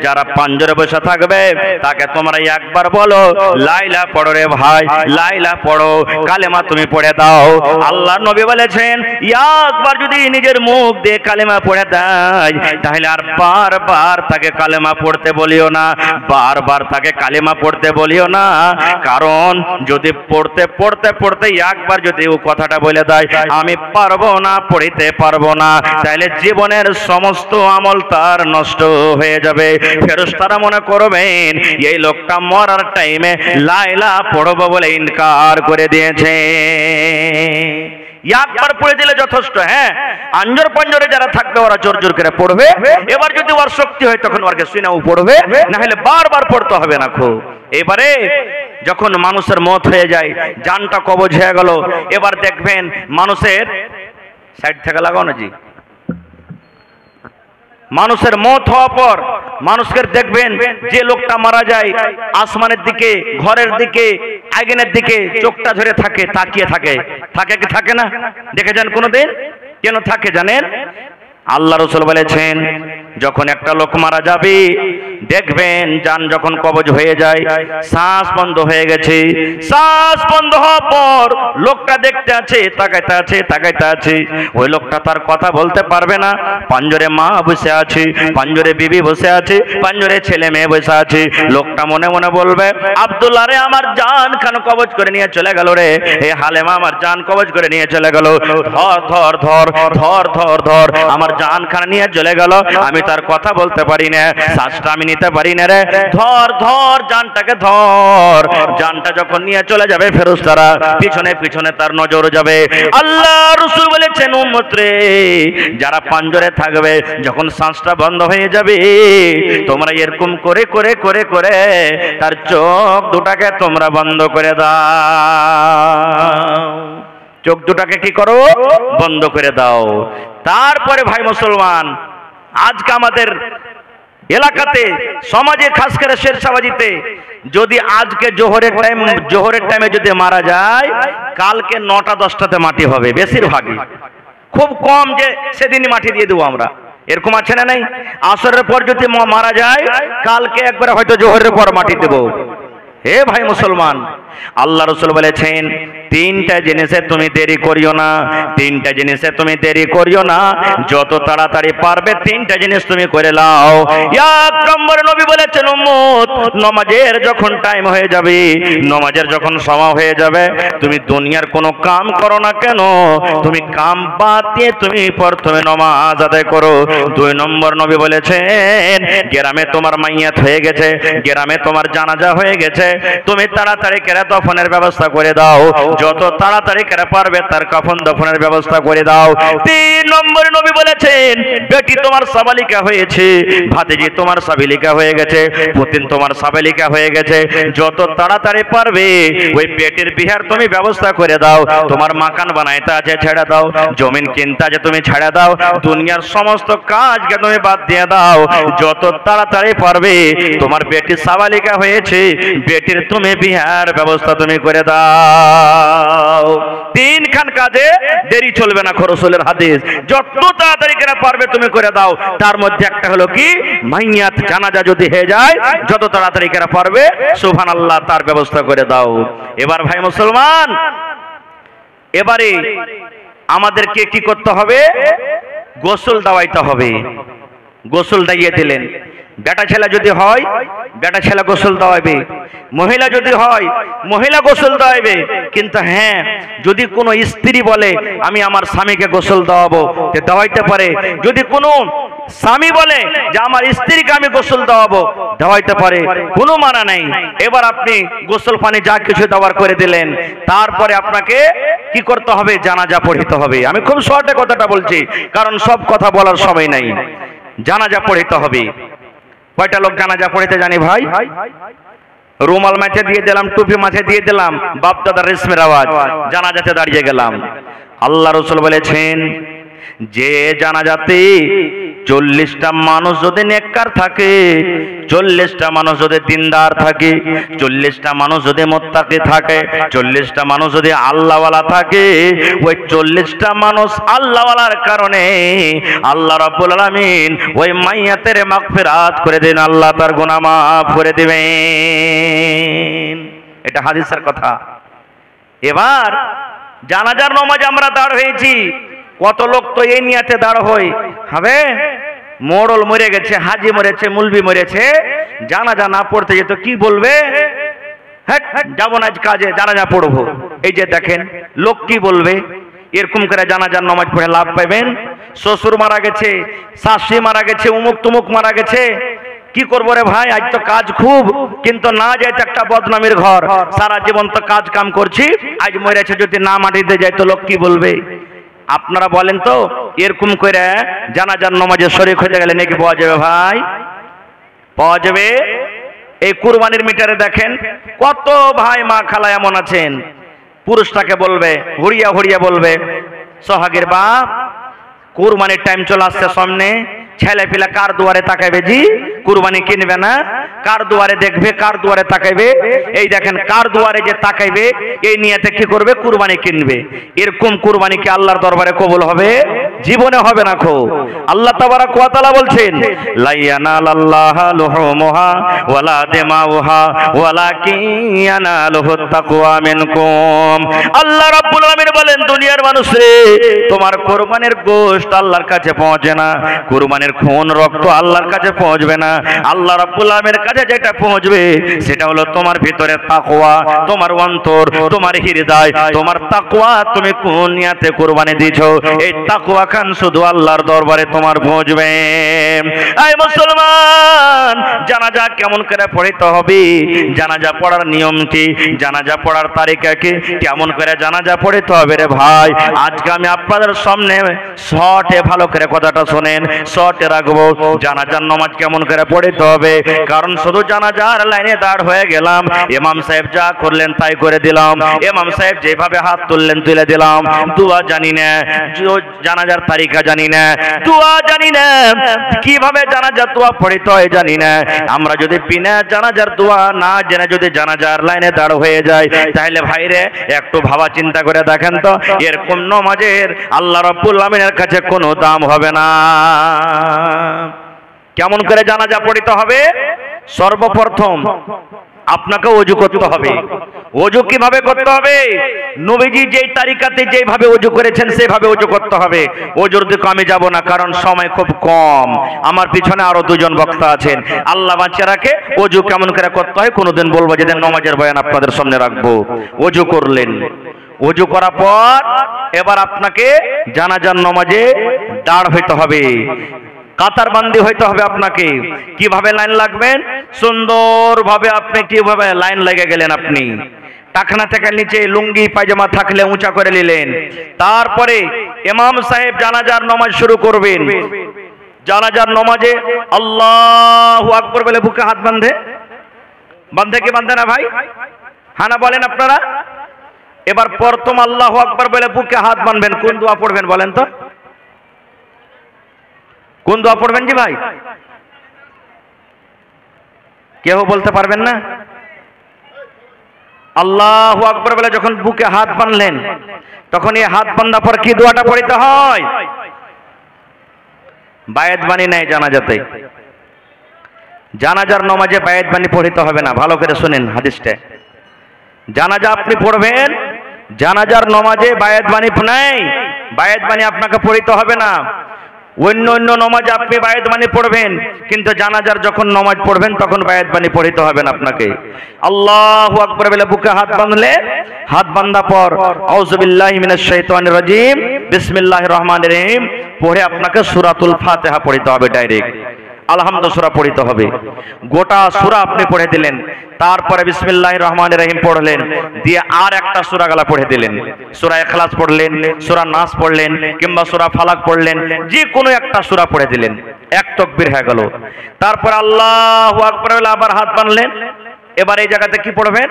A: যারা পাঞ্জরে বসে থাকবে তাকে তোমরা একবার বলো লাইলা পড়ো রে ভাই, লাইলা পড়ো, কালেমা তুমি পড়ে দাও। আল্লাহর নবী বলেছেন, একবার যদি নিজের মুখ দিয়ে কালেমা পড়ে দেয়, তাহলে আর বারবার তাকে কালেমা পড়তে বলিও না, বারবার তাকে কালেমা পড়তে বলিও না। কারণ যদি পড়তে পড়তে পড়তে একবার যদি ও কথাটা বলে দেয় আমি পারবো না, পড়িতে পারবো না, তাহলে জীবনের সমস্ত আমল তার নষ্ট হয়ে যাবে। ফেরেশতারা মনে করবেন এই লোকটা মরার টাইমে লাইলা পড়বো বলে ইনকার করে দিয়েছে। একবার পড়ে দিলে যথেষ্ট। হ্যাঁ, আঞ্জর পাঞ্জরে যারা থাকবে ওরা জোর জোর করে পড়বে। এবার যদি ওর শক্তি হয় তখন ওরকে শুনেও পড়বে, না হলে বারবার পড়তে হবে না। খুব এবারে যখন মানুষের মত হয়ে যায়, জানটা কবজ হয়ে গেল, এবার দেখবেন মানুষের সাইড থেকে লাগাও না জি, মানুষের মত হওয়ার পর মানুষকে দেখবেন যে লোকটা মারা যায় আসমানের দিকে, ঘরের দিকে, আগুনের দিকে চোখটা ধরে থাকে, তাকিয়ে থাকে। থাকে কি থাকে না? দেখেছেন কোনোদিন? কেন থাকে জানেন? আল্লাহ রাসূল বলেছেন যখন একটা লোক মারা যাবে দেখবেন জান যখন কবজ হয়ে যায়, শ্বাস বন্ধ হয়ে গেছে, শ্বাস বন্ধ হওয়ার পর লোকটা দেখতে আছে, তাকাইতে আছে, তাকাইতে আছে। ওই লোকটা তার কথা বলতে পারবে না। পাঞ্জরে মা বসে আছে, পাঞ্জরে বিবি বসে আছে, পাঞ্জরে ছেলে মেয়ে বসে আছে। লোকটা মনে মনে বলবে, আব্দুল্লাহ রে আমার জান খান কবজ করে নিয়ে চলে গেল রে, এ হালেমা আমার জান কবজ করে নিয়ে চলে গেল। ধর ধর ধর ধর ধর ধর আমার জান খান নিয়ে চলে গেল, আমি তার কথা বলতে পারি না, শ্বাসটা আমি নিতে পারি না রে। ধর ধর জানটাকে ধর। জানটা যখন নিয়ে চলে যাবে ফেরেশতারা পিছনে পিছনে তার নজর যাবে। আল্লাহ রাসূল বলেছেন উম্মত রে যারা পাঞ্জরে থাকবে যখন শ্বাসটা বন্ধ হয়ে যাবে তোমরা এরকম করে করে করে করে তার চোখ দুটাকে তোমরা বন্ধ করে দাও। চোখ দুটাকে কি করো? বন্ধ করে দাও। তারপরে ভাই মুসলমান, আজকে আমাদের এলাকাতে সমাজে খাস করে শেরশাহবাজিতে যদি আজকে জোহরের টাইমে যদি মারা যায় কালকে 9টা 10টাতে মাটি হবে বেশিরভাগই। খুব কম যে সেদিনই মাটি দিয়ে দেবো আমরা, এরকম আছে না নাই? আসরের পর যদি মারা যায় কালকে একবারে হয়তো জোহরের পর মাটি দেবো। হে ভাই মুসলমান, আল্লাহ রাসূল বলেছেন তিনটা জিনিসে তুমি দেরি করিও না, তিনটা জিনিসে তুমি দেরি করিও না, যত তাড়াতাড়ি পারবে তিনটা জিনিস তুমি করে নাও। এক নম্বরে নবী বলেছেন উম্মত নামাজের যখন টাইম হয়ে যাবে, নামাজের যখন সময় হয়ে যাবে তুমি দুনিয়ার কোনো কাম করো না কেন, তুমি কাম বাদ দিয়ে তুমি প্রথমে নামাজ আদায় করো। দুই নম্বর নবী বলেছেন গ্রামে তোমার মাইয়াত হয়ে গেছে, গ্রামে তোমার জানাজা হয়ে গেছে, তুমি তাড়াতাড়ি করে দফনের ব্যবস্থা করে দাও, যত তাড়াতাড়ি করে পারবে তার কাফন দফনের ব্যবস্থা করে দাও। তিন নম্বরে নবী বলেছেন বেটি তোমার সাবালিকা হয়েছে, ভাতিজি তোমার সাবিলিকা হয়ে গেছে, পুতিন তোমার সাবালিকা হয়ে গেছে, যত তাড়াতাড়ি পারবে ওই বেটির বিহার তুমি ব্যবস্থা করে দাও। তোমার মাকান বানাইতে আছে ছেড়ে দাও, জমিন কিনতে আছে তুমি ছেড়ে দাও, দুনিয়ার সমস্ত কাজকে তুমি বাদ দিয়ে দাও। যত তাড়াতাড়ি পারবে তোমার বেটি সাবালিকা হয়েছে, বেটির তুমি বিহার ব্যবস্থা তুমি করে দাও। তিনখান কাজে দেরি চলবে না, রাসূলের হাদিস। যত তাড়াতাড়ি করে পারবে তুমি করে দাও। তার মধ্যে একটা হলো কি মাইয়াত জানাজা যদি হয়ে যায় যত তাড়াতাড়ি করে পারবে সুবহানাল্লাহ তার ব্যবস্থা করে দাও। এবার ভাই মুসলমান, এবারে আমাদেরকে কি করতে হবে? গোসল দেওয়াইতে হবে। গোসল দিয়ে দিলেন। বেটা ছেলে যদি হয় বেটা ছেলে গোসল দেওয়াবে, মহিলা যদি হয় মহিলা গোসল দেওয়াবে। কিন্তু হ্যাঁ, যদি কোনো স্ত্রী বলে আমি আমার স্বামীকে গোসল দেওয়াবো দেওয়াইতে পারে, যদি কোনো স্বামী বলে যে আমার স্ত্রীকে আমি গোসল দেওয়াবো দেওয়াইতে পারে, কোনো মানা নেই। এবার আপনি গোসল পানি যা কিছু দেওয়ার করে দিলেন, তারপরে আপনাকে কি করতে হবে? জানাজা পড়িতে হবে। আমি খুব শর্টে কথাটা বলছি কারণ সব কথা বলার সময় নাই। জানাজা পড়িতে হবে। কয়টা লোক জানাজা পড়িতে জানি ভাই? রুমাল মাথে দিয়ে দিলাম, টুপি মাথে দিয়ে দিলাম, বাপ দাদার রেশমের আওয়াজ, জানাজাতে দাঁড়িয়ে গেলাম। আল্লাহ রাসূল বলেছেন যে জানাজাতে 40টা মানুষ যদি নেককার থাকে, 40টা মানুষ যদি দিনদার থাকে, 40টা মানুষ যদি মুত্তাকি থাকে, 40টা মানুষ যদি আল্লাহওয়ালা থাকে, ওই 40টা মানুষ আল্লাহওয়ালার কারণে আল্লাহ রাব্বুল আলামিন ওই মাইয়াতের মাগফিরাত করে দেন, আল্লাহ তার গুনাহ মাফ করে দিবেন। এটা হাদিসের কথা। এবার জানাজার নামাজ আমরা দাঁড় হয়েছি, কত লোক তো এই নিয়াতে দাঁড় হয় হবে মোড়ল মরে গেছে, হাজি মরেছে, মুলবি মরেছে, জানাজা না পড়তে যেত কি বলবে? হ্যাঁ যাবো না আজ কাজে, জানাজা পড়বো। এই যে দেখেন লোক কি বলবে। এরকম করে জানাজার নামাজ পড়ে লাভ পাবেন? শ্বশুর মারা গেছে, শাশুড়ি মারা গেছে, উমুক তুমুক মারা গেছে, কি করবো রে ভাই, আজ তো কাজ খুব, কিন্তু না যায় তো একটা বদনামের ঘর, সারা জীবন তো কাজ কাম করছি, আজ মরেছে যদি না মাটিতে যায় তো লোক কি বলবে? আপনারা বলেন তো এরকম করে জানাজার নামাজে শরীক হতে গেলে নাকি পাওয়া যাবে ভাই? পাওয়া যাবে? এই কুরবানির মিটারে দেখেন কত ভাই মা খালা এমন আছেন, পুরুষটাকে বলবে হুড়িয়া হুড়িয়া বলবে, সোহাগের বাপ কুরবানির টাইম চলে আসছে সামনে, ছেলে পিলা কার দুয়ারে তাকাইবে, জি কুরবানি কিনবে না, কার দুয়ারে দেখবে, কার দুয়ারে তাকাইবে, এই দেখেন কার দুয়ারে যে তাকাইবে এই নিয়তে কি করবে, কুরবানি কিনবে। এরকম কুরবানি কি আল্লাহর দরবারে কবুল হবে? জীবনে হবে না। খো আল্লাহ তাবারাক ওয়া তাআলা বলছেন লা ইয়ানালাল্লাহু লুহুমুহা ওয়ালা দিমাউহা ওয়ালাকিন ইয়ানালুহুত তাকওয়া মিনকুম। আল্লাহ রাব্বুল আলামিন বলেন দুনিয়ার মানুষ রে, তোমার কুরবানির গোশত আল্লাহর কাছে পৌঁছে না, কুরবানির খুন রক্ত আল্লাহর কাছে পৌঁছবে না। আল্লাহ রাব্বুল আলামিনের কাছে যেটা পৌঁছবে সেটা হলো তোমার ভিতরে তাকওয়া, তোমার অন্তর, তোমার হৃদয়, তোমার তাকওয়া। তুমি কোন নিয়তে কুরবানি দিছো, এই তাকওয়া খান শুধু আল্লাহর দরবারে তোমার পৌঁছবে। এই মুসলমান, জানাজা কেমন করে পড়তে হবে, জানাজা পড়ার নিয়ম কি, জানাজা পড়ার তারিকা কি, কেমন করে জানাজা পড়তে হবে রে ভাই, আজকে আমি আপনাদের সামনে শর্টে ভালো করে কথাটা শোনেন, শর্টে রাখবো। জানাজার নামাজ কেমন করে পড়তে হবে, কারণ শুধু জানাজার লাইনে দাঁড় হয়ে গেলাম, ইমাম সাহেব যা করলেন তাই করে দিলাম, ইমাম সাহেব যেভাবে হাত তুললেন তুলে দিলাম, দোয়া জানি না, জানাজার তারিকা জানি না, দোয়া জানি না, কিভাবে জানাজার দোয়া পড়তে হয় জানি না। আমরা যদি বিনা জানাজার দোয়া না জেনে যদি জানাজার লাইনে দাঁড় হয়ে যায়, তাহলে ভাইরে একটু ভাবা চিন্তা করে দেখেন তো, এরকম নামাজের আল্লাহ রাব্বুল আমিনের কাছে কোনো দাম হবে না। কেমন করে জানাজা পড়তে হবে? সর্বপ্রথম আপনাকে ওযু করতে হবে। ওযু কিভাবে করতে হবে? নবীজি যেই তারিকাতে যেভাবে ওযু করেছেন সেভাবে ওযু করতে হবে। ওযুর দিকে আমি যাব না, কারণ সময় খুব কম, আমার পিছনে আরো দুজন বক্তা আছেন। আল্লাহ বাঁচিয়ে রাখে, ওযু কেমন করে করতে হয় কোনোদিন বলবো, যেদিন নামাজের বয়ান আপনাদের সামনে রাখবো। ওযু করলেন, ওযু করার পর এবার আপনাকে জানাজার নামাজে দাঁড় হইতে হবে, কাতার বান্দি হইতে হবে আপনাকে। কিভাবে লাইন লাগবেন? সুন্দরভাবে আপনি কিভাবে লাইন লেগে গেলেন, আপনি টাকনা থেকে নিচে লুঙ্গি পায়জামা থাকলে উঁচা করে নিলেন, তারপরে ইমাম সাহেব জানাজার নামাজ শুরু করবেন। জানাজার নামাজে আল্লাহু আকবার বলে বুকে হাত বাঁধে, বাঁধে কি বাঁধে না ভাই? হ্যাঁ না বলেন আপনারা? এবার প্রথম আল্লাহু আকবার বলে বুকে হাত বাঁধবেন, কোন দোয়া পড়বেন বলেন তো? কোন দোয়া পড়বেন জি ভাই? কেউ বলতে পারবেন না? আল্লাহু আকবার বলে যখন বুকে হাত বাঁধলেন, তখন এই হাত বাঁধার পর কি দোয়াটা পড়তে হয়? বায়াত বাণী নাই জানাজাতে। জানাজার নামাজে বায়াত বাণী পড়তে হবে না, ভালো করে শুনেন হাদিসটা। জানাজা আপনি পড়বেন, জানাজার নামাজে বায়াত বাণী নাই, বায়াত বাণী আপনাকে পড়তে হবে না। অন্য অন্য নামাজে আপনি বায়াত বাণী পড়বেন, কিন্তু জানাজার যখন নামাজ পড়বেন তখন বায়াত বাণী পড়তে হবে না আপনাকে। আল্লাহু আকবার বলে বুকে হাত বাঁধলে, হাত বাঁধা পর আউযু বিল্লাহি মিনাশ শাইতানির রাজিম বিসমিল্লাহির রহমানির রহিম পড়ে আপনাকে সূরাতুল ফাতিহা পড়তে হবে, ডাইরেক্ট আলহামদুলিল্লাহ সূরা পড়তে হবে। গোটা সূরা আপনি পড়ে দিলেন, তারপরে বিসমিল্লাহির রহমানির রহিম পড়লেন, দিয়ে আর একটা সূরা গালা পড়ে দিলেন। সূরা ইখলাস পড়লেন, সূরা নাস পড়লেন, কিংবা সূরা ফালাক পড়লেন, যে কোনো একটা সূরা পড়ে দিলেন, এক তাকবীর হয়ে গেল। তারপর আল্লাহু আকবার বলে আবার হাত বাঁধলেন। এবার এই জায়গাতে কি পড়বেন?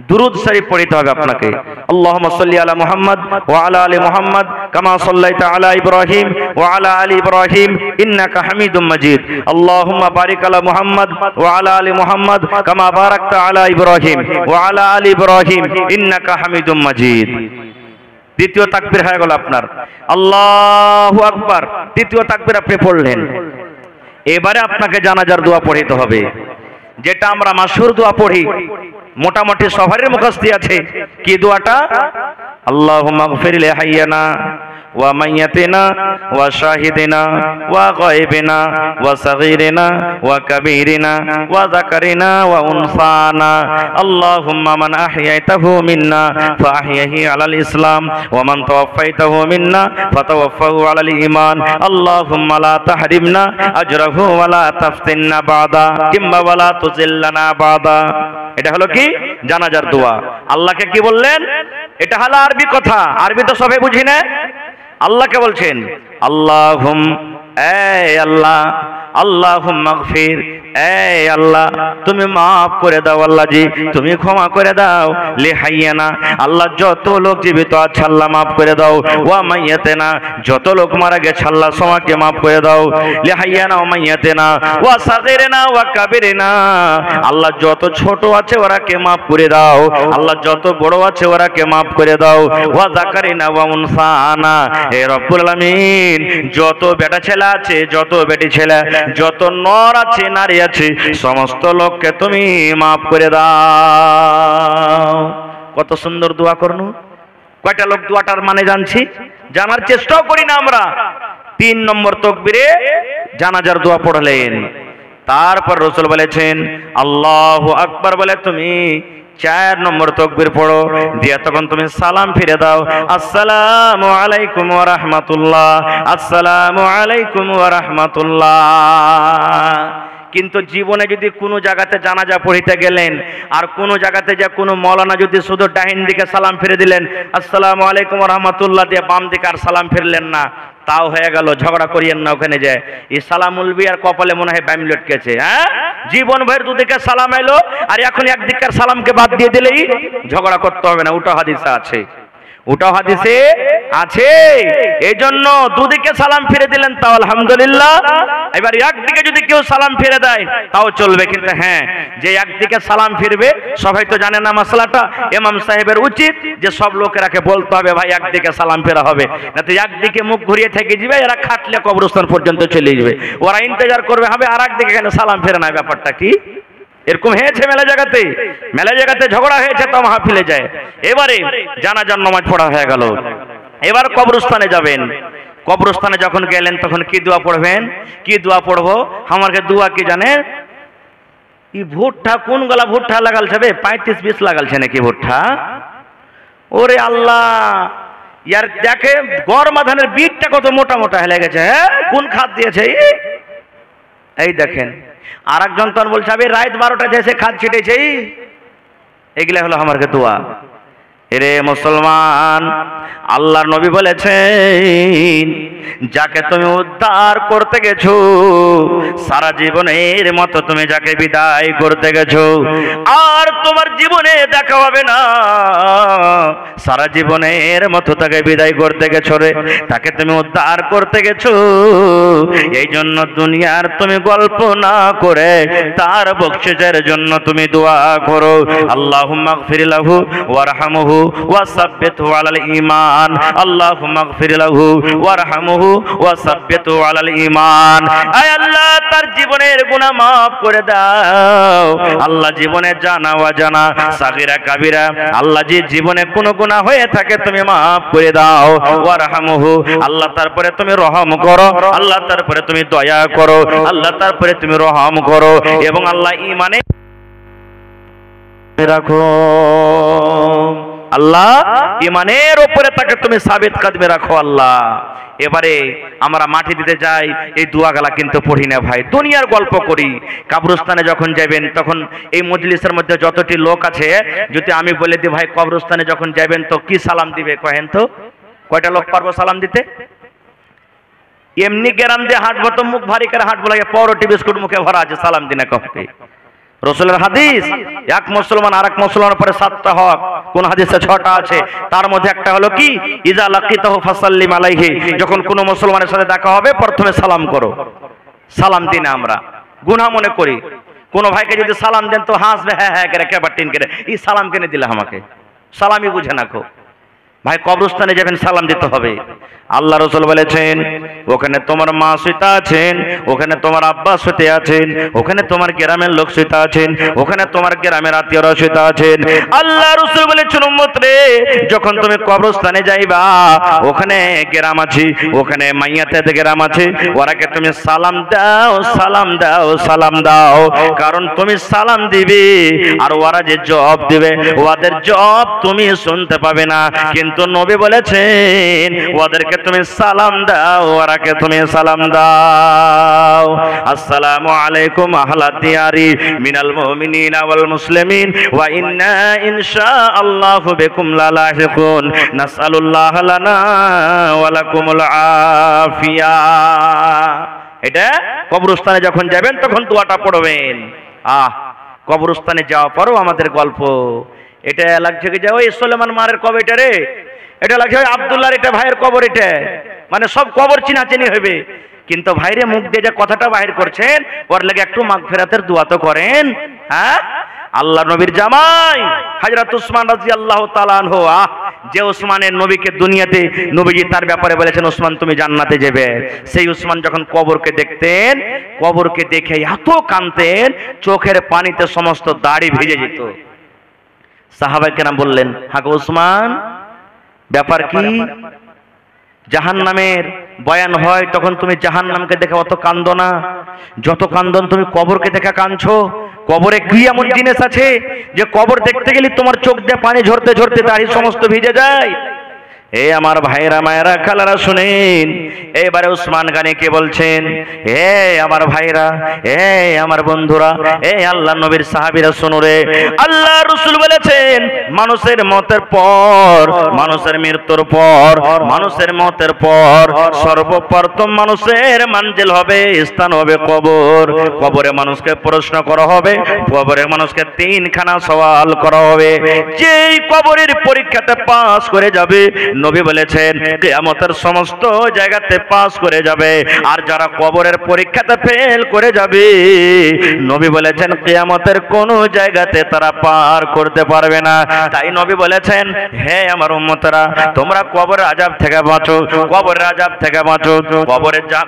A: দুরুদ শরীফ পড়তে হবে আপনাকে। আল্লাহুম্মা সাল্লি আলা মুহাম্মদ ওয়া আলা আলি মুহাম্মদ কামা সাল্লাইতা আলা ইব্রাহিম ওয়া আলা আলি ইব্রাহিম ইন্নাকা হামিদুম মাজিদ। আল্লাহুম্মা বারিক আলা মুহাম্মদ ওয়া আলা আলি মুহাম্মদ কামা বারাকতা আলা ইব্রাহিম ওয়া আলা আলি ইব্রাহিম ইন্নাকা হামিদুম মাজিদ। দ্বিতীয় তাকবীর হয়ে গেল আপনার। আল্লাহু আকবার, দ্বিতীয় তাকবীর আপনি পড়লেন। এবারে আপনাকে জানাজার দোয়া পড়তে হবে, যেটা আমরা মাশহুর দোয়া পড়ি, মোটামুটি সবারই মুখস্থ আছে। কি দোয়াটা? আল্লাহুম্মা গফির লি হাইয়িনা ওয়া মাইয়াতিনা ওয়া শাহিদিনা ওয়া গায়বিনা ওয়া সাগীরিনা ওয়া কাবীরিনা ওয়া যাকারিনা ওয়া উনসানা। আল্লাহুম্মা মান আহইয়াতাহু মিন্না ফাআহইহি আলাল ইসলাম ওয়া মান তাওয়াফাইতাহু মিন্না ফাতাওয়াফাহু আলাল ঈমান। আল্লাহুম্মা লা তাহরিমনা আজরাহু ওয়া লা তাফতিননা বাদা কিংবা ওয়া লা তুযিল্লানা বাদা। এটা হলো কি? জানাজার দোয়া। আল্লাহকে কি বললেন? এটা হলো আরবি কথা, আরবি তো সবাই বুঝি না। আল্লাহকে বলছেন আল্লাহুম, এই আল্লাহ, আল্লাহুম্মা গফির, এই আল্লাহ তুমি মাফ করে দাও, আল্লাহ জি তুমি ক্ষমা করে দাও, লি হাইয়ানা, আল্লাহ যত লোক জীবিত আছে আল্লাহ মাফ করে দাও, ওয়া মাইয়াতেনা, যত লোক মারা গেছে আল্লাহ সবাইকে মাফ করে দাও, লি হাইয়ানা ওয়া মাইয়াতেনা ওয়া সাগিরিনা ওয়া কাবিরিনা, আল্লাহ যত ছোট আছে ওরাকে মাফ করে দাও, আল্লাহ যত বড় আছে ওরাকে মাফ করে দাও, ওয়া যাকারিনা ওয়া উনসানা, হে রব্বুল আলামিন যত বেটা ছেলে আছে, যত বেটি ছেলে, যত নর আছে নারী আছে, সমস্ত লোককে তুমি মাফ করে দাও। কত সুন্দর দোয়া করনু। কয়টা লোক দোয়াটার মানে জানছি, জানার চেষ্টাও করি না আমরা। 3 নম্বর তাকবীরে জানাজার দোয়া পড়লেন, তারপর রাসূল বলেছেন আল্লাহু আকবার বলে তুমি 4 নম্বর তাকবীর পড়ো, দিয়ে তখন তুমি সালাম ফিরে দাও, আসসালামু আলাইকুম ওয়া রাহমাতুল্লাহ, আসসালামু আলাইকুম ওয়া রাহমাতুল্লাহ। কিন্তু জীবনে যদি কোনো জায়গাতে জানাজা পড়িতে গেলেন আর কোনো জায়গাতে যে কোনো মৌলানা যদি শুধু ডাইন দিকে সালাম ফিরে দিলেন আসসালামু আলাইকুম ওয়া রাহমাতুল্লাহ দিয়ে বাম দিকে আর সালাম ফিরলেন না, তাও হয়ে গেল, ঝগড়া করিয়েন না ওখানে যায়। এই সালামুল বিয়ার কপালে মনে হয় ব্যাম লটকেছে। হ্যাঁ, জীবন ভর দুদিকে সালাম এলো আর এখন একদিকের সালামকে বাদ দিয়ে দিলেই ঝগড়া করতে হবে না, ওটা হাদিসে আছে, ওটা হাদিসে আছে। এই জন্য দুদিকে সালাম ফিরে দিলেন তাও আলহামদুলিল্লাহ, এবার একদিকে যদি কেউ সালাম ফিরে দেয় তাও চলবে, কিন্তু হ্যাঁ যে একদিকে সালাম ফিরবে সবাই তো জানে না মাসলাটা, ইমাম সাহেবের উচিত যে সব লোকেরাকে বলতে হবে ভাই একদিকে সালাম ফেরা হবে, না তো একদিকে মুখ ঘুরিয়ে থেকে যাবে, এরা খাটলে কবরস্থান পর্যন্ত চলে যাবে, ওরা ইন্তজার করবে হবে আর একদিকে কেন সালাম ফেরে না, ব্যাপারটা কি? এরকম হয়েছে মেলা জায়গাতে ঝগড়া হয়েছে তো মাহফিলে যায়। এবারে জানাজার নামাজ পড়া হয়ে গেল, এবার কবরস্থানে যাবেন। কবরস্থানে যখন গেলেন তখন কি দোয়া পড়বেন? কি দোয়া পড়বো? আমাকে দোয়া কি জানেন? ই ভুট্টা কোন গলা ভুট্টা লাগালছে বে, 35-20 লাগালছে নাকি ভুট্টা? ওরে আল্লাহ, ইয়ার দেখে গরমা ধানের বীজটা কত মোটা মোটা হয়ে গেছে। হ্যাঁ, কোন খাদ দিয়েছে? এই দেখেন। আর একজন তখন বলছে আমি রাত 12টা দেশে খাদ ছিটেছি। এগুলা হলো আমার দোয়া। এরে মুসলমান, আল্লাহর নবী বলেছেন যাকে তুমি উদ্ধার করতে গেছো সারা জীবনের মতো তুমি যাকে বিদায় করতে গেছো আর তোমার জীবনে দেখা হবে না, সারা জীবনের মতো তাকে বিদায় করতে গেছো রে, তাকে তুমি উদ্ধার করতে গেছো। এই জন্য দুনিয়ার তুমি গল্প না করে তার বকশিসের জন্য তুমি দোয়া করো, আল্লাহুম্মা গফির লাহু ওয়ারহামহু ওয়াসাব্বিতহু আলাল ঈমান, আল্লাহুম্মা গফির লাহু ওয়ারহামহু ওয়াসাব্বিতহু আলাল ঈমান। আয় আল্লাহ তার জীবনের গুনাহ maaf করে দাও, আল্লাহ জীবনে জানা অজানা সাগীরা কাবীরা আল্লাহ যে জীবনে কোনো গুনাহ হয়ে থাকে তুমি maaf করে দাও, ওয়ারহামহু আল্লাহ তারপরে তুমি রহম করো, আল্লাহ তারপরে তুমি দয়া করো, আল্লাহ তারপরে তুমি রহম করো এবং আল্লাহ ঈমানে রাখো, আল্লাহ ঈমানের উপরে তাকে তুমি সাবিত কদমে রাখো আল্লাহ। এবারে আমরা মাটি দিতে যাই, এই দোয়াগুলা কিন্তু পড়ি না ভাই, দুনিয়ার গল্প করি। কবরস্থানে যখন যাবেন তখন এই মজলিসের মধ্যে যতটি লোক আছে যদি আমি বলে দিই ভাই কবরস্থানে যখন যাবেন তো কি সালাম দিবে কহেন তো? কয়টা লোক পারবো সালাম দিতে? এমনি গ্রাম দিয়ে হাঁটবো তো মুখ ভারী করে হাঁটবো, লাগে পরোটি বিস্কুট মুখে ভরা আছে, সালাম দিনা কবে? রাসূলের হাদিস এক মুসলমান আরেক মুসলমানের পরে 7টা হক, কোন হাদিসে 6টা আছে, তার মধ্যে একটা হলো কি ইজা লাকিতাহু ফাসাল্লিম আলাইহি, যখন কোন মুসলমানের সাথে দেখা হবে প্রথমে সালাম করো। সালাম দিন আমরা গুনাহ মনে করি, কোন ভাইকে যদি সালাম দেন তো হাসবে হ্যাঁ হ্যাঁ করে কেবাটিন করে, এই সালাম কেনে দিলে আমাকে? সালামই বুঝে না কো ভাই। কবরস্থানে যাবেন সালাম দিতে হবে। আল্লাহ রাসূল বলেছেন ওখানে তোমার মা শুতে আছেন, ওখানে তোমার আব্বা শুতে আছেন, ওখানে তোমার গ্রামের লোক শুতে আছেন, ওখানে তোমার গ্রামের আত্মীয়রা শুতে আছেন। আল্লাহ রাসূল বলেছেন উম্মত রে যখন তুমি কবরস্থানে যাইবা ওখানে গ্রাম আছে, ওখানে মাইয়াতে গ্রাম আছে, ওরাকে তুমি সালাম দাও সালাম দাও সালাম দাও, কারণ তুমি সালাম দিবে আর ওরা যে জবাব দিবে ওদের জবাব তুমি শুনতে পাবে না, কিন্তু কিন্তু নবী বলেছেন ওদেরকে তুমি সালাম দাও, ওরাকে তুমি সালাম দাও। আসসালামু আলাইকুম আহলাদ দিয়ারি মিনাল মুমিনিনা ওয়াল মুসলিমিন ওয়া ইন্না ইনশাআল্লাহু বিকুম লালাহিকুন নাসআলুল্লাহ লানা ওয়া লাকুমুল আফিয়া। এটা কবরস্থানে যখন যাবেন তখন দোয়াটা পড়বেন। কবরস্থানে যাওয়ার পরও আমাদের গল্প, এটা লাগছে কি যে ওই সুলেমান মারের কবর এটা রে, এটা লাগছে ওই আব্দুল্লাহর এটা ভাইয়ের কবর, এটা মানে সব কবর চিনাচিনি হবে। কিন্তু ভাইরে মুখ দিয়ে যে কথাটা বাহির করছেন ওর লাগে একটু মাগফিরাতের দোয়া তো করেন। হ্যাঁ, আল্লাহ নবীর জামাই হযরত উসমান রাদিয়াল্লাহু তাআলা আনহু, যে উসমানের নবীকে দুনিয়াতে নবীজি তার ব্যাপারে বলেছেন উসমান তুমি জান্নাতে যাবে, সেই উসমান যখন কবরকে দেখতেন, কবরকে দেখে এত কাঁদতেন চোখের পানিতে সমস্ত দাড়ি ভিজে যেত। সাহাবায়ে কেরাম বললেন, হাগো উসমান ব্যাপার কি? জাহান্নামের বয়ান হয় তখন তুমি জাহান্নামকে দেখে অত কান্দো না, যত কান্দন তুমি কবরকে দেখে কাঁদছো। কবরে কি এমন জিনিস আছে যে কবর দেখতে গেলে তোমার চোখ দিয়ে পানি ঝরতে ঝরতে দাড়ি সমস্ত ভিজে যায়? এ আমার ভাইরা মায়েরা খালারা শুনেন, এবারে উসমান গানিকে বলছেন, হে আমার ভাইরা, হে আমার বন্ধুরা, হে আল্লাহ নবীর সাহাবীরা শুনো রে, আল্লাহ রাসূল বলেছেন মানুষের মতের পর, মানুষের মৃত্যুর পর, মানুষের মতের পর সর্বপ্রথম মানুষের মঞ্জিল হবে, স্থান হবে কবর। কবরে মানুষকে প্রশ্ন করা হবে, কবরে মানুষকে তিনখানা সওয়াল করা হবে। যেই কবরের পরীক্ষাতে পাস করে যাবে নবী বলেছেন কিয়ামতের সমস্ত জায়গাতে পাস করে যাবে, আর যারা কবরের পরীক্ষাতে ফেল করে যাবে নবী বলেছেন কিয়ামতের কোন জায়গাতে তারা পার করতে পারবে না। তাই নবী বলেছেন, হে আমার উম্মতরা তোমরা কবরের আযাব থেকে বাঁচো, কবরের আযাব থেকে বাঁচো,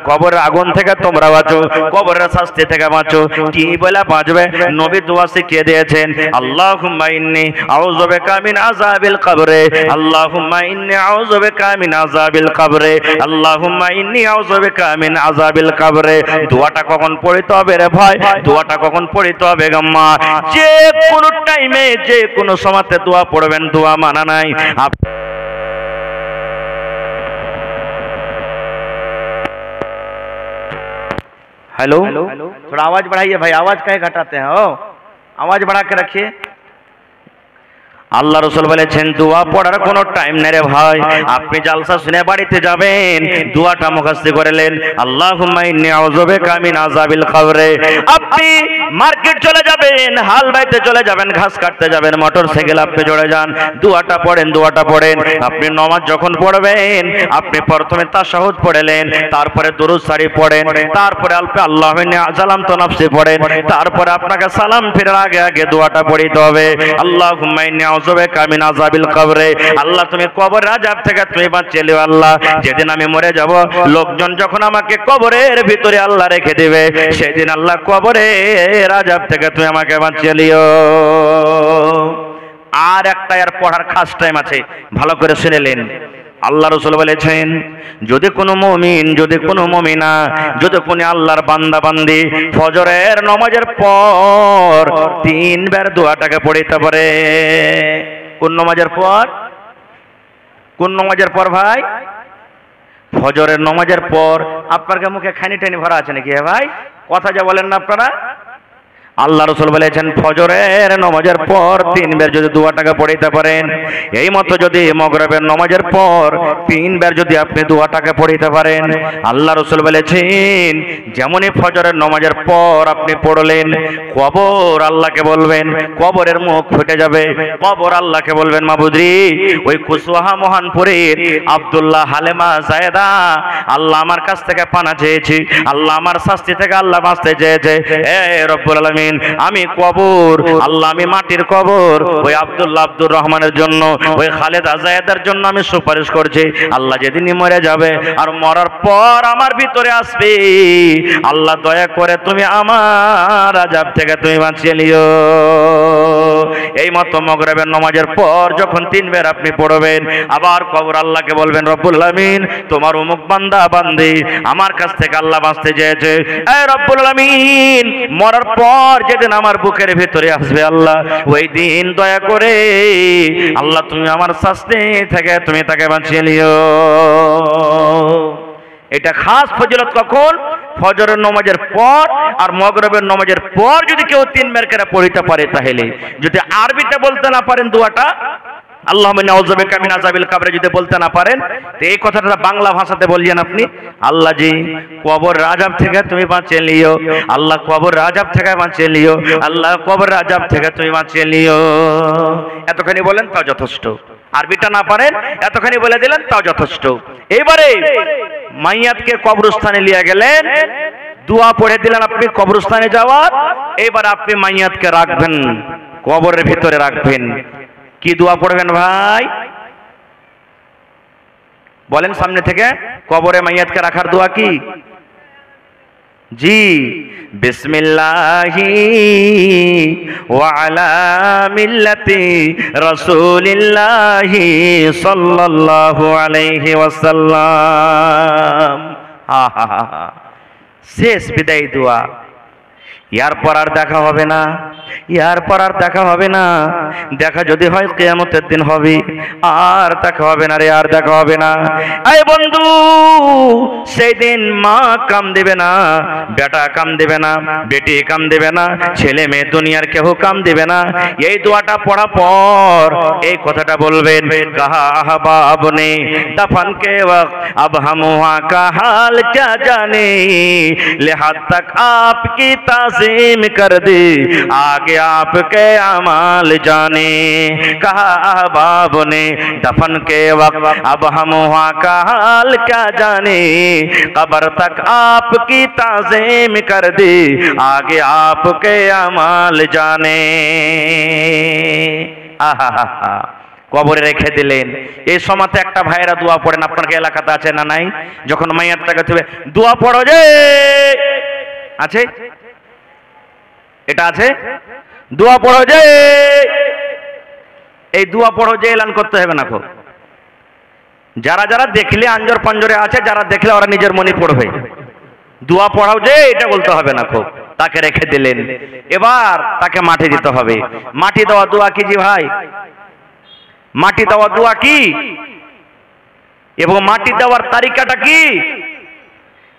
A: কবরের আগুন থেকে তোমরা বাঁচো, কবরের শাস্তি থেকে বাঁচো। কি বলে বাঁচবে? নবী দোয়া শিখিয়ে দিয়েছেন, আল্লাহুম্মা ইন্নী আউযু বিকা মিন আযাবিল কবরে, আল্লাহুম্মা ইন্নী আউযু বিকা মিন আযাবিল কবরে, আল্লাহুম্মা ইন্নী আউযু বিকা মিন আযাবিল কবরে। দোয়াটা কখন পড়তে হবে রে ভাই? দোয়াটা কখন পড়তে হবে গাম্মা? যে কোন টাইমে যে কোন সময়তে দোয়া পড়বেন, দোয়া মানা নাই। हेलो, थोड़ा आवाज बढ़ाइए भाई, आवाज काहे घटाते हैं? ओ आवाज बढ़ा के रखिए। আল্লাহ রাসূল বলেছেন দোয়া পড়ার কোনো টাইম নেই রে ভাই। আপনি জালসা শুনে বাড়িতে যাবেন, দোয়াটা মুখস্থ করলেন, আল্লাহুম্মা ইন্নী আউযু বিকা মিন আযাবিল কবরে। আপনি মার্কেট চলে যাবেন, হাল বাইতে চলে যাবেন, ঘাস কাটতে যাবেন, মোটরসাইকেল আপনি চলে যান, দোয়াটা পড়েন, দোয়াটা পড়েন। আপনি নামাজ যখন পড়বেন আপনি প্রথমে তাশাহুদ পড়লেন, তারপরে দুরূদ শরীফ পড়েন, তারপরে আল্লাহুম্মা ইন্নী যালামতু নাফসি পড়েন, তারপরে আপনাকে সালাম ফেরার আগে আগে দোয়াটা পড়তে হবে, আল্লাহুম্মা ইন্নী আউযু বিকা মিন আযাবিল কবরে। আল্লাহ তুমি কবরের আযাব থেকে তুমি বাঁচিয়ে লিও আল্লাহ। যেদিন আমি মরে যাব লোকজন যখন আমাকে কবরের ভিতরে আল্লাহ রেখে দিবে, সেদিন আল্লাহ কবরের আযাব থেকে তুমি আমাকে বাঁচিয়ে লিও। আর একটা এর পড়ার খাস টাইম আছে, ভালো করে শুনেলেন। আল্লাহ রাসূল বলেছেন যদি কোনো মুমিন, যদি কোনো মুমিনা, যদি কোনো আল্লাহর বান্দা বান্দি ফজরের নামাজের পর 3 বার দোয়াটাকে পড়তে পারে। কোন নামাজের পর? কোন নামাজের পর ভাই? ফজরের নামাজের পর। আপনার মুখে খানি টানি ভরা আছে নাকি ভাই? কথা যা বলেন না আপনারা। আল্লাহ রাসূল বলেছেন ফজরের নামাজের পর 3 বার যদি দোয়াটাকে পড়তে পারেন, এই মতো যদি মাগরিবের নামাজের পর 3 বার যদি আপনি দোয়াটাকে পড়তে পারেন, আল্লাহ রাসূল বলেছেন যেমনই ফজরের নামাজের পর আপনি পড়লেন, কবর আল্লাহকে বলবেন, কবরের মুখ ফুটে যাবে, কবর আল্লাহকে বলবেন মাবুদরি ওই কুসওয়াহা মোহনপুরের আব্দুল্লাহ হালেমা জায়েদা আল্লাহ আমার কাছ থেকে পানা চেয়েছি, আল্লাহ আমার শাস্তি থেকে আল্লাহ বাঁচতে চেয়েছে, হে রব্বুল আলামিন আমি কবর আল্লাহ, আমি মাটির কবর ওই আব্দুল্লাহ আব্দুর রহমানের জন্য, ওই খালেদা জায়েদার জন্য আমি সুপারিশ করছি। আল্লাহ যেদিনই মরে যাবে আর মরার পর আমার ভিতরে আসবে, আল্লাহ দয়া করে তুমি আমার আযাব থেকে তুমি বাঁচিয়ে নিও। এই মতো মাগরিবের নামাজের পর যখন 3 বার আপনি পড়বেন, আবার কবর আল্লাহকে বলবেন রব্বুল আলামিন তোমার অমুক বান্দা বান্দি আমার কাছ থেকে আল্লাহ বাঁচতে চেয়েছে, এ রব্বুল আলামিন মরার পর যেদিন আমার বুকের ভেতরে আসবে আল্লাহ, ওই দিন দয়া করে আল্লাহ তুমি আমার শাস্তি থেকে তুমি তাকে বাঁচিয়ে নিও। এটা খাস ফজিলত কখন? ফজরের নামাজের পর আর মাগরিবের নামাজের পর যদি কেউ 3 বার করে পড়তে পারে, তাহলে যদি আরবিতে বলতে না পারেন দোয়াটা আল্লাহুম্মা ইন্নী আউযু বিকা মিন আযাবিল কবর যদি বলতে না পারেন, তো এই কথাটা বাংলা ভাষাতে বললেন আপনি, আল্লাহ জি কবর আযাব থেকে তুমি বাঁচিয়ে নিও, আল্লাহ কবর আযাব থেকে বাঁচিয়ে নিও, আল্লাহ কবর আযাব থেকে তুমি বাঁচিয়ে নিও। এতখানি বলেন তাও যথেষ্ট। আরবিটা না পারেন এতখানি বলে দিলেন তাও যথেষ্ট। এবারে মাইয়াতকে কবরস্থানে নিয়ে গেলেন, দোয়া পড়ে দিলেন আপনি কবরস্থানে যাওয়ার। এবার আপনি মাইয়াতকে রাখবেন, কবরের ভিতরে রাখবেন। কি দোয়া পড়বেন ভাই বলেন সামনে থেকে? কবরে মাইয়াতকে রাখার দোয়া কি? জি, বিসমিল্লাহি ওয়া আলা মিল্লাতি রাসূলিল্লাহি সাল্লাল্লাহু আলাইহি ওয়াসাল্লাম। শেষ বিদায় দোয়া। এরপর আর দেখা হবে না, এরপর আর দেখা হবে না। দেখা যদি হয় কিয়ামতের দিন হবে, আর দেখা হবে না রে, আর দেখা হবে না। এই বন্ধু, সেই দিন মা কাম দেবে না, বেটা কাম দেবে না, বেটি কাম দেবে না, ছেলে মেয়ে দুনিয়ার কেউ কাম দেবে না। এই দোয়াটা পড়া পর এই কথাটা বলবেন, কাহা আহবাব নে দফন কে ওয়াক্ত अब हम वहाँ का हाल क्या जाने, लिहाज तक आपकी ताज़ीम कर दी, आगे आपके अमाल जाने। कहा अहबाब ने दफन के वक्त अब हम वहाँ का हाल क्या जाने, कब्र तक आपकी ताज़ीम कर दी, आगे आपके अमाल जाने। आहा हा हा, কবরে রেখে দিলেন। এই সময়তে একটা ভাইরা দোয়া পড়েন, আপনার এলাকাতে আছে না নাই? যখন মাইয়াতটাকে তুলে দোয়া পড়ো যে আছে, এটা আছে, দোয়া পড়ো যে, এই দোয়া পড়ো যে এলান করতে হবে না। খুব যারা যারা দেখলে আঞ্জর পাঞ্জরে আছে, যারা দেখলে ওরা নিজের মনে পড়বে, দোয়া পড়াও যে এটা বলতে হবে না। খুব তাকে রেখে দিলেন, এবার তাকে মাটি দিতে হবে। মাটি দেওয়া দোয়া কি জি ভাই? মাটি দেওয়া দোয়া কি এবং মাটি দেওয়ার তারিকাটা কি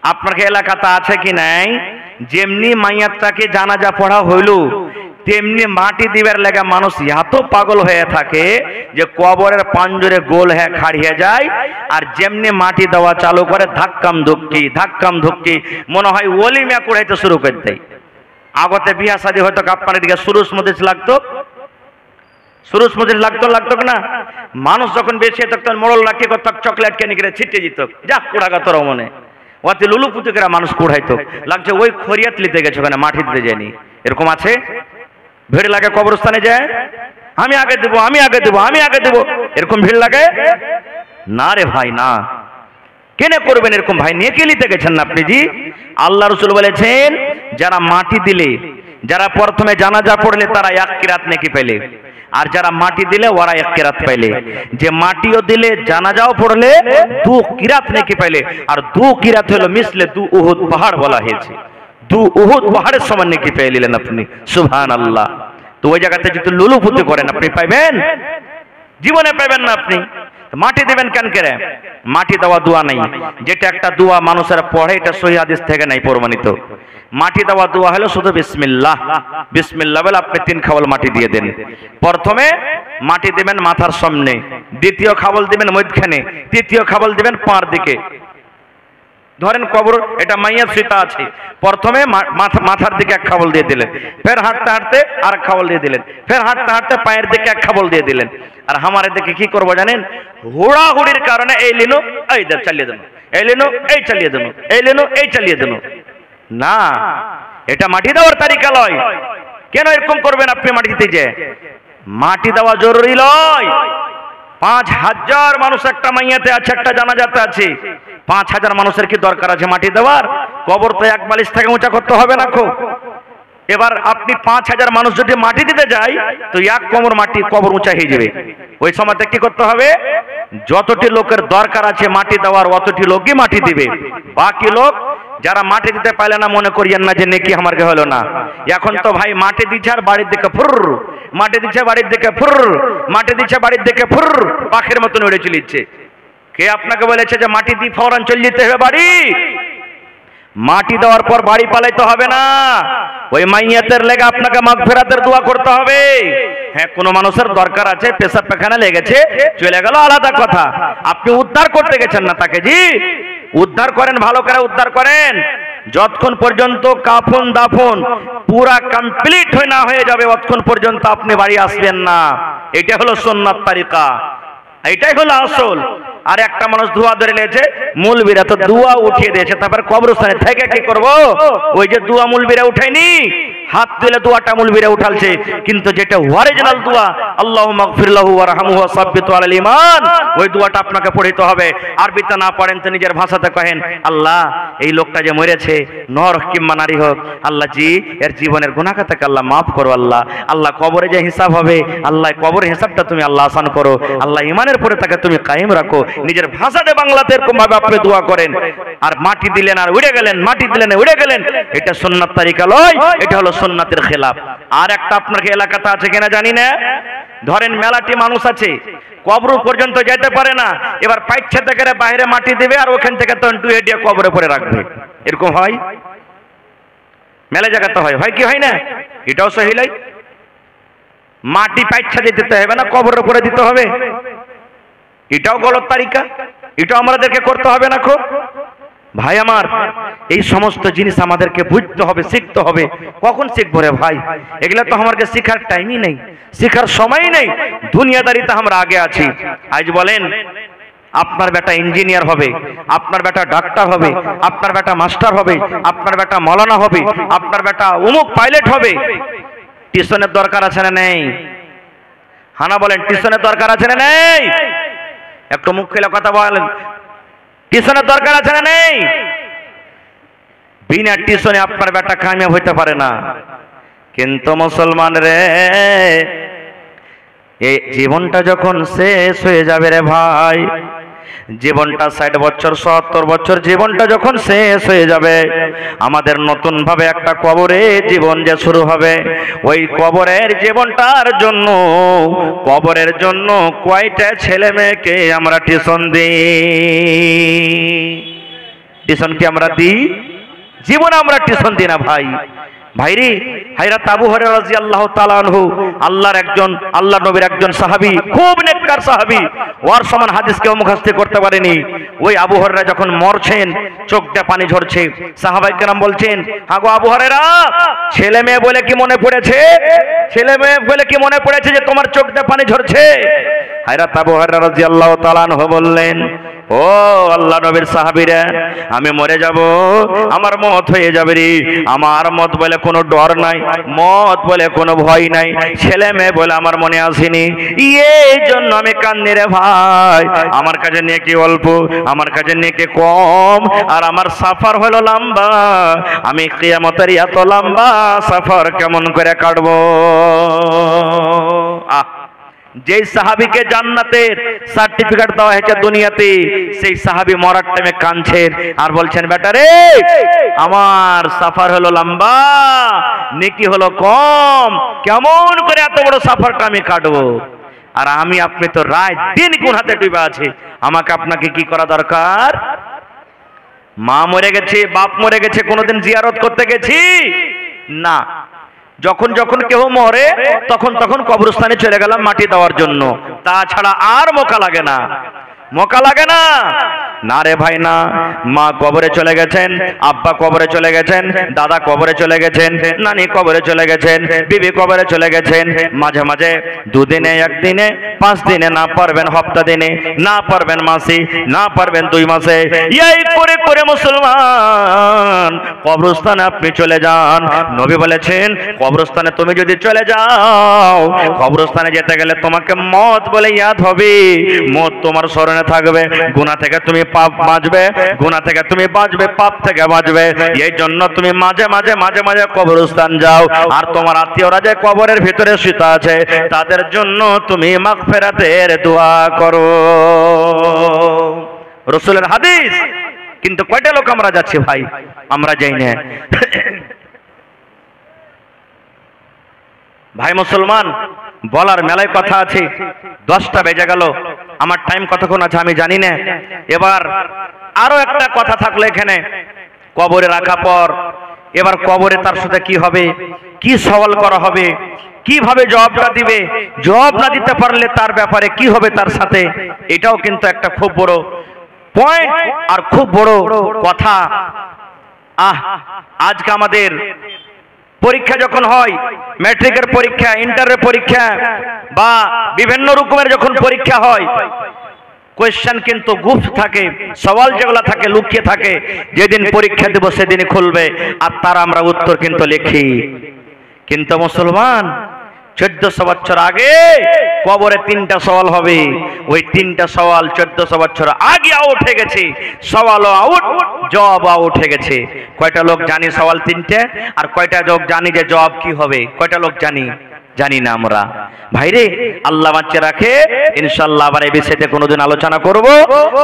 A: আপনার এলাকাতে আছে কি নাই? যেমনি মাইয়াতটাকে জানাজা পড়া হইল, তেমনি মাটি দিবার লাগা মানুষ এত পাগল হয়ে থাকে যে কবরের পাঞ্জরে গোল হয়ে খাড়িয়ে যায়। আর যেমনি মাটি দেওয়া চালু করে ধাক্কাম ধুক্কি মনে হয় ওলিমা কুড়াইতে শুরু করে দেয়। আগতে বিয়া শাদী হয়তো আপনার দিকে সুরুস মধ্যে লাগতো, সুরুস মধ্যে লাগতো না। মানুষ যখন বেশি তখন মোড়ল রাখি করতো, চকলেট কেনে করে ছিটিয়ে দিত, যা কুড়াগা তোর মনে ওতে লুলু পুতুকেরা মানুষ কুড়াইতো। লাগছে ওই খরিয়াত লিতে গেছে, ওখানে মাটি দিতে যায়নি। এরকম আছে? ভিড় লাগে কবরস্থানে যায়, আমি আগে দেবো, আমি আগে দেবো, আমি আগে দেবো, এরকম ভিড় লাগে না রে ভাই, না। কেনে করবেন এরকম ভাই? নেকি নিতে গেছেন না আপনি জি। আল্লাহ রাসূল বলেছেন, যারা মাটি দিলে, যারা প্রথমে জানাজা পড়লে তারা 1 কিরাত নেকি পেলে, আর যারা মাটি দিলে ওরা 1 কিরাত পাইলে। যে মাটিও দিলে জানাজাও পড়লে 2 কিরাত নেকি পাইলে। আর 2 কিরাত হলো মিসলে 2 উহুদ পাহাড় বলা হয়েছে। 2 উহুদ পাহাড়ের সমান নেকি পেয়ে নিলেন আপনি। সুবহানাল্লাহ। তো ওই জায়গাতে যদি লুলুপুতি করেন আপনি পাইবেন? জীবনে পাইবেন না আপনি। মাটি দেবেন কেন করে? মাটি দেওয়া দোয়া নাই, যেটা একটা দোয়া মানুষের পড়ে, এটা সহিহ হাদিস থেকে নাই প্রমাণিত। মাটি দেওয়া দোয়া হলো শুধু বিসমিল্লাহ, বিসমিল্লাহ বলে আপনি 3 খাবল মাটি দিয়ে দেন। প্রথমে মাটি দিবেন মাথার সামনে, দ্বিতীয় খাবল দিবেন মধ্যখানে, তৃতীয় খাবল দিবেন পার দিকে। ধরেন কবর এটা মাইয়াত ফিতা আছে, প্রথমে মাথার দিকে 1 খাবল দিয়ে দিলেন, ফের হাঁটতে হাঁটতে আর 1 খাবল দিয়ে দিলেন, ফের হাঁটতে হাঁটতে পায়ের দিকে 1 খাবল দিয়ে দিলেন। আর আমাদের দিকে কি করবো জানেন? হুড়াহুড়ির কারণে এই লিনো এই চালিয়ে দেন, এই লিনো এই চালিয়ে দেন, এই লিনো এই চালিয়ে দেন। না, এটা মাটি দেওয়ার তারিকা লয়। কেন এরকম করবেন আপনি? মাটি দিতে যে মাটি দেওয়া জরুরি লয়। 5000 মানুষ একটা মাইয়াতে আছে, একটা জানাজাতে আছে। 5000 মানুষের কি দরকার আছে মাটি দেওয়ার? কবর তো 1 বালিশ থেকে উঁচা করতে হবে না খুব। এবার আপনি 5000 মানুষ যদি মাটি দিতে যায় তো 1 কোমর মাটি কবর উঁচা হয়ে যাবে। ওই সময়তে কি করতে হবে? যতটি লোকের দরকার আছে মাটি দেওয়ার অতটি লোকই মাটি দিবে। বাকি লোক যারা মাটি দিতে পারলে না মনে করিয়েন না যে নেকি আমার হলো না। এখন তো ভাই মাটি দিচ্ছে আর বাড়ির দিকে ফুর, মাটি দিচ্ছে বাড়ির দিকে ফুর, মাটি দিচ্ছে বাড়ির দিকে ফুর, পাখির মতন উড়ে চলিচ্ছে। কে আপনাকে বলেছে যে মাটি দিয়ে ফৌরান চলে যেতে হবে বাড়ি? মাটি দেওয়ার পর বাড়ি পালাইতে হবে না, ওই মাইয়াতের লেগে আপনাকে মাগফিরাতের দোয়া করতে হবে। হ্যাঁ, কোন মানুষের দরকার আছে, পেশাব পায়খানা লেগেছে, চলে গেল, আলাদা কথা। আপনি উদ্ধার করতে গেছেন না তাকে, জি উদ্ধার করেন, ভালো করে উদ্ধার করেন। যতক্ষণ পর্যন্ত কাফন দাফন পুরা কমপ্লিট না হয়ে যাবে ততক্ষণ পর্যন্ত আপনি বাড়ি আসবেন না। এটা হলো সুন্নাত তরিকা, এটাই হলো আসল। আর একটা মানুষ দোয়া ধরে নিয়েছে, মুলবিরা তো দোয়া উঠিয়ে দিয়েছে, তারপর কবরস্থানে থেকে কি করব? ওই যে দোয়া মুলবিরা উঠায়নি, হাত দিলে দোয়াটা মুলবিরা উঠালছে, কিন্তু যেটা অরিজিনাল দোয়া আল্লাহুম্মা গফির লাহু ওয়ারহামহু ওয়া সাব্বিতহু আলাল ঈমান, ওই দোয়াটা আপনাকে পড়তে হবে। আরবিতে না পড়েন তো নিজের ভাষাতে কহেন, আল্লাহ এই লোকটা যে মরেছে, নর কিংবা নারী হোক, আল্লাহ জি এর জীবনের গুনাহ খাতাকে আল্লাহ মাফ করো। আল্লাহ আল্লাহ কবরে যে হিসাব হবে, আল্লাহ কবরের হিসাবটা তুমি আল্লাহ আসান করো। আল্লাহ ঈমানের পরে তাকে তুমি কায়েম রাখো। নিজের ভাষাতে বাংলাতে এরকম ভাবে আপনি দোয়া করেন। আর মাটি দিলেন আর উড়ে গেলেন, মাটি দিলেন উড়ে গেলেন, এটা সুন্নাত তরিকা নয়, এটা হলো সুন্নাতের খেলাফ। আর একটা আপনার এলাকাতে আছে কিনা জানি না, ধরেন মেলাটি মানুষ আছে, কবর পর্যন্ত যেতে পারে না, এবার পাইচ্ছে থেকে বাইরে মাটি দেবে আর ওখান থেকে টুয়ে দিয়ে কবরে পরে রাখবে। এরকম হয় মেলা জায়গাতে, হয় হয় কি হয় না? এটাও সহি নয়। মাটি পাইচ্ছা দিতে হবে না, কবরের উপরে দিতে হবে, এটাও গলত তারিকা, এটাও আমাদেরকে করতে হবে না। খুব ভাই আমার, এই সমস্ত জিনিস আমাদেরকে বুঝতে হবে, শিখতে হবে। কখন শিখবো রে ভাই? এগুলা তো আমাকে শিখার টাইমই নেই, শিখার সময়ই নেই, দুনিয়াদারিতে আমরা আগে আছি। আজ বলেন আপনার বেটা ইঞ্জিনিয়ার হবে, আপনার বেটা ডাক্তার হবে, আপনার বেটা মাস্টার হবে, আপনার বেটা মৌলানা হবে, আপনার বেটা অমুক পাইলট হবে, টিউশনের দরকার আছে না নেই? হানা বলেন, টিউশনের দরকার আছে না নেই? একটু মুখ খুলে কথা বলেন, টিউশনের দরকার আছে না নেই? বিনা টিউশনে আপনার বেটা কামিয়াব হইতে পারে না। কিন্তু মুসলমান রে, এই জীবনটা যখন শেষ হয়ে যাবে রে ভাই, জীবনটা 60 বছর 70 বছর জীবনটা যখন শেষ হয়ে যাবে, আমাদের নতুন ভাবে একটা কবরে জীবন যে শুরু হবে। ওই কবরের জীবনটার জন্য, কবরের জন্য কয়টা ছেলে মেয়েকে আমরা টিউশন দিই? টিউশন কি আমরা দিই? জীবনে আমরা টিউশন দিই না ভাই। ভাইরে হায়রাত আবু হুরায়রা রাদিয়াল্লাহু তাআলা আনহু, আল্লাহর একজন, আল্লাহ নবীর একজন সাহাবী, খুব নেককার সাহাবী, ওর সমান হাদিসকেও মুখস্থ করতে পারেনি। ওই আবু হুরায়রা যখন মরছেন, চোখটা পানি ঝরছে, সাহাবায়ে কেরাম বলছেন, আগো আবু হুরায়রা, ছেলে মেয়ে বলে কি মনে পড়েছে? ছেলে মেয়ে বলে কি মনে পড়েছে যে তোমার চোখটা পানি ঝরছে? হায়রাত আবু হুরায়রা রাদিয়াল্লাহু তাআলা আনহু বললেন, ও আল্লাহ নবীর সাহাবীরা, আমি মরে যাব, আমার মত হয়ে যাবে রে, আমার মত বলে কোনো ডর নাই, মত বলে কোনো ভয় নাই, ছেলে মেয়ে বলে আমার মনে আসেনি, এই জন্য আমি কান্দি রে ভাই। আমার কাছে নেকি অল্প, আমার কাছে নেকি কম, আর আমার সফর হলো লম্বা, আমি কিয়ামতের এত লম্বা সফর কেমন করে কাটবো? যেই সাহাবীকে জান্নাতের সার্টিফিকেট দেওয়া হয়েছে দুনিয়াতে, সেই সাহাবী মরার টাইমে কাঁদছেন আর বলছেন, বেটা রে, আমার সফর হলো লম্বা, নেকি হলো কম, কেমন করে এত বড় সফরটা আমি কাটবো? আর আমি আপনি তো রাত দিন গুনাতে ডুবে আছি, আমাকে আপনাকে কি করা দরকার? মা মরে গেছে, বাপ মরে গেছে, কোনোদিন জিয়ারত করতে গেছি না। যখন যখন কেউ মরে তখন তখন কবরস্থানে চলে গেলাম মাটি দেওয়ার জন্য, তাছাড়া আর মৌকা লাগে না, মৌকা লাগে না। না রে ভাই না, মা কবরে চলে গেছেন, আব্বা কবরে চলে গেছেন, দাদা কবরে চলে গেছেন, নানি কবরে চলে গেছেন, বিবি কবরে চলে গেছেন। মাঝে মাঝে 2 দিনে, 1 দিনে, 5 দিনে, না পারবেন সপ্তাহ দিনে, না পারবেন মাসে, না পারবেন 2 মাসে, এই করে করে মুসলমান কবরস্থানে আপনি চলে যান। নবী বলেছেন, কবরস্থানে তুমি যদি চলে যাও, কবরস্থানে যেতে গেলে তোমাকে মত বলে ইয়াদ হবে, মত তোমার স্মরণে থাকবে, গুনাহ থেকে তুমি পাপ বাঁচবে, গুনাহ থেকে তুমি বাঁচবে, পাপ থেকে বাঁচবে। এই জন্য তুমি মাঝে মাঝে মাঝে মাঝে কবরস্থান যাও, আর তোমার আত্মীয়রা যে কবরের ভিতরে শুয়ে আছে তাদের জন্য তুমি মাগফিরাতের দোয়া করো। রাসূলের হাদিস। কিন্তু কয়টা লোক আমরা যাচ্ছি ভাই? আমরা যাই না। ভাই মুসলমান, বলার মেলায় কথা আছে। 10টা বেজে গেল, আমার টাইম কতক্ষণ আছে আমি জানি না। এবার আরো একটা কথা থাকলো এখানে, কবরে রাখা পর এবার কবরে তার সাথে কি হবে, কি সওয়াল করা হবে, কিভাবে জবাবটা দিবে, জবাব না দিতে পারলে তার ব্যাপারে কি হবে তার সাথে, এটাও কিন্তু একটা খুব বড় পয়েন্ট আর খুব বড় কথা। আজকে আমাদের পরীক্ষা যখন হয়, ম্যাট্রিকের পরীক্ষা, ইন্টারের পরীক্ষা বা বিভিন্ন রকমের যখন পরীক্ষা হয়, কোয়েশ্চেন কিন্তু গুপ্ত থাকে, সওয়াল যেগুলো থাকে লুকিয়ে থাকে। যেদিন পরীক্ষা দেব সেদিনই খুলবে, আর তার আমরা উত্তর কিন্তু লিখি। কিন্তু মুসলমান 1400 বছর আগে কবরে 3টা সওয়াল হবে, ওই 3টা সওয়াল 1400 বছর আগে উঠে গেছে। সওয়ালও আউট, জবাবও উঠে গেছে। কয়টা লোক জানি সওয়াল 3টে, আর কয়টা লোক জানি যে জবাব কি হবে? কয়টা লোক জানি? জানি না আমরা। ভাইরে, আল্লাহ বাঁচিয়ে রাখে, ইনশাআল্লাহ আবার এই বিষয়তে কোনোদিন আলোচনা করব।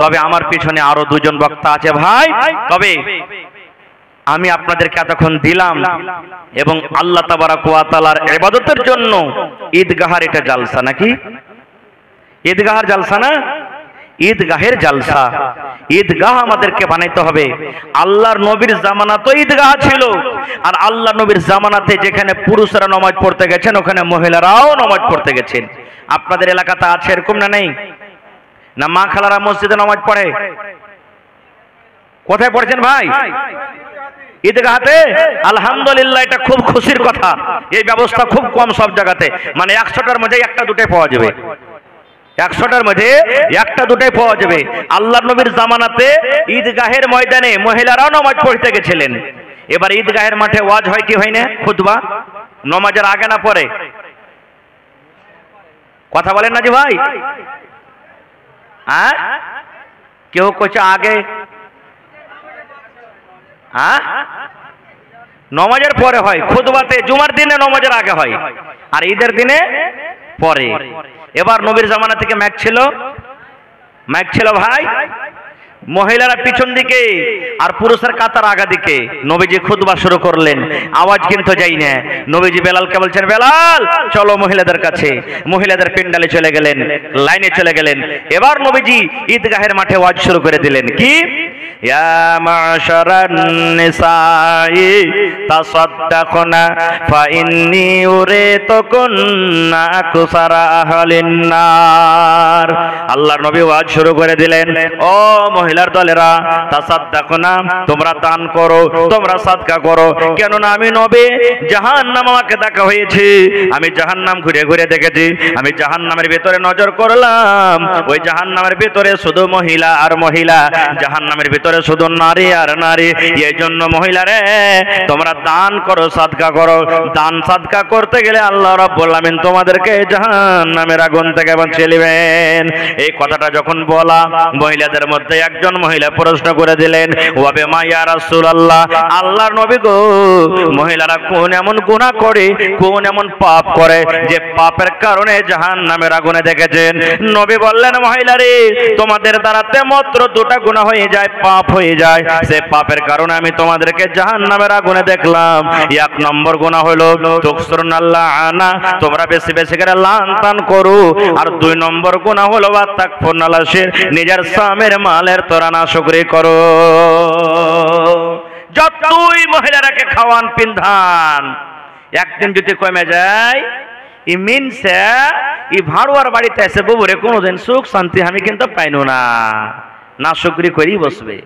A: তবে আমার পিছনে আরো 2জন বক্তা আছে ভাই। তবে আমি আপনাদেরকে এতক্ষণ দিলাম, এবং আল্লাহ তাবারাক ওয়া তাআলার ইবাদতের জন্য ঈদগাহের এটা জালসা নাকি? ঈদগাহের জালসা না? ঈদগাহের জালসা। ঈদগাহ আমাদেরকে বানাইতে হবে। আল্লাহর নবীর জামানা তো ঈদগাহ ছিল, আর আল্লাহ নবীর জামানাতে যেখানে পুরুষরা নামাজ পড়তে গেছেন ওখানে মহিলারাও নামাজ পড়তে গেছেন। আপনাদের এলাকাতে আছে এরকম না নেই? না মা খালারা মসজিদে নামাজ পড়ে? কোথায় পড়েছেন ভাই? ঈদগাহতে। আলহামদুলিল্লাহ, এটা খুব খুশির কথা। এই ব্যবস্থা খুব কম সব জায়গাতে, মানে 100টার মধ্যে 1টা 2টাই পাওয়া যাবে। 100টার মধ্যে 1টা 2টাই পাওয়া যাবে। আল্লাহর নবীর জামানাতে ঈদগাহের ময়দানে মহিলারাও নামাজ পড়তে গেছিলেন। এবার ঈদগাহের মাঠে ওয়াজ হয় কি হয় না? খুতবা নামাজের আগে না পরে? কথা বলেন না জি ভাই? হ্যাঁ, কেউ কইছে আগে, নমাজের পরে হয়। খুতবাতে জুমার দিনে নমাজের আগে হয়, আর ঈদের দিনে পরে। এবার নবীর জামানা থেকে মাইক ছিল ভাই, মহিলারা পিছন দিকে আর পুরুষের কাতার আগা দিকে। নবীজি খুতবা শুরু করলেন, আওয়াজ কিন্তু যাই না। নবীজি বেলালকে বলছেন, বেলাল চলো মহিলাদের কাছে। মহিলাদের পেন্ডালে চলে গেলেন, লাইনে চলে গেলেন। এবার নবীজি ঈদগাহের মাঠে ওয়াজ শুরু করে দিলেন। কি? ইয়া মাশারান নিসাই তাসাদদাকনা ফাইন্নী উরিতুকুন্না আকসারা আহলিন নার। আল্লাহর নবী ওয়াজ শুরু করে দিলেন, ও মহিলার দলেরা, তাসাদদাকনা, তোমরা দান করো, তোমরা সাদকা করো। কেননা আমি নবী, জাহান্নাম আমাকে দেখা হয়েছে, আমি জাহান্নাম ঘুরে ঘুরে দেখেছি। আমি জাহান্নামের ভিতরে নজর করলাম, ওই জাহান্নামের ভিতরে শুধু মহিলা আর মহিলা, জাহান্নামের ভিতরে শুধু নারী আর নারী। এই জন্য মহিলারে তোমরা দান করো, সাদকা করো। দান সাদকা করতে গেলে আল্লাহ রাব্বুল আলামিন তোমাদেরকে জাহান্নামের আগুন থেকে বাঁচিয়ে নেবেন। এই কথাটা যখন বলা, মহিলাদের মধ্যে একজন মহিলা প্রশ্ন করে দিলেন, ওয়া বিমা ইয়া রাসূলুল্লাহ, আল্লাহর নবী গো, মহিলারা কোন এমন গুনাহ করে, কোন এমন পাপ করে যে পাপের কারণে জাহান্নামের আগুনে দেখেছেন? নবী বললেন, মহিলারে, তোমাদের দ্বারাতে মাত্র 2টা গুনাহ হয়ে যায়, পাপ হয়ে যায়। সে পাপের কারণে আমি তোমাদেরকে জাহান্নামের আগুনে দেখলাম। 1 নম্বর গুনাহ হলো তুকসুরুনাল্লাহ আনা, তোমরা বেশি বেশি করে লানতান করো। আর 2 নম্বর গুনাহ হলো ওয়াতাকফুরনালাশির, নিজের স্বামীর মালের তোরা নাশকরি করো। যতই মহিলারাকে খাওয়ান পিন্ধান, একদিন যদি কমে যায়, ই মিনসে ই ভাড়ুয়ার বাড়িতে এসে বউরে কোনোদিন সুখ শান্তি আমি কিন্তু পাইনো না, নাশকরি করেই বসবে।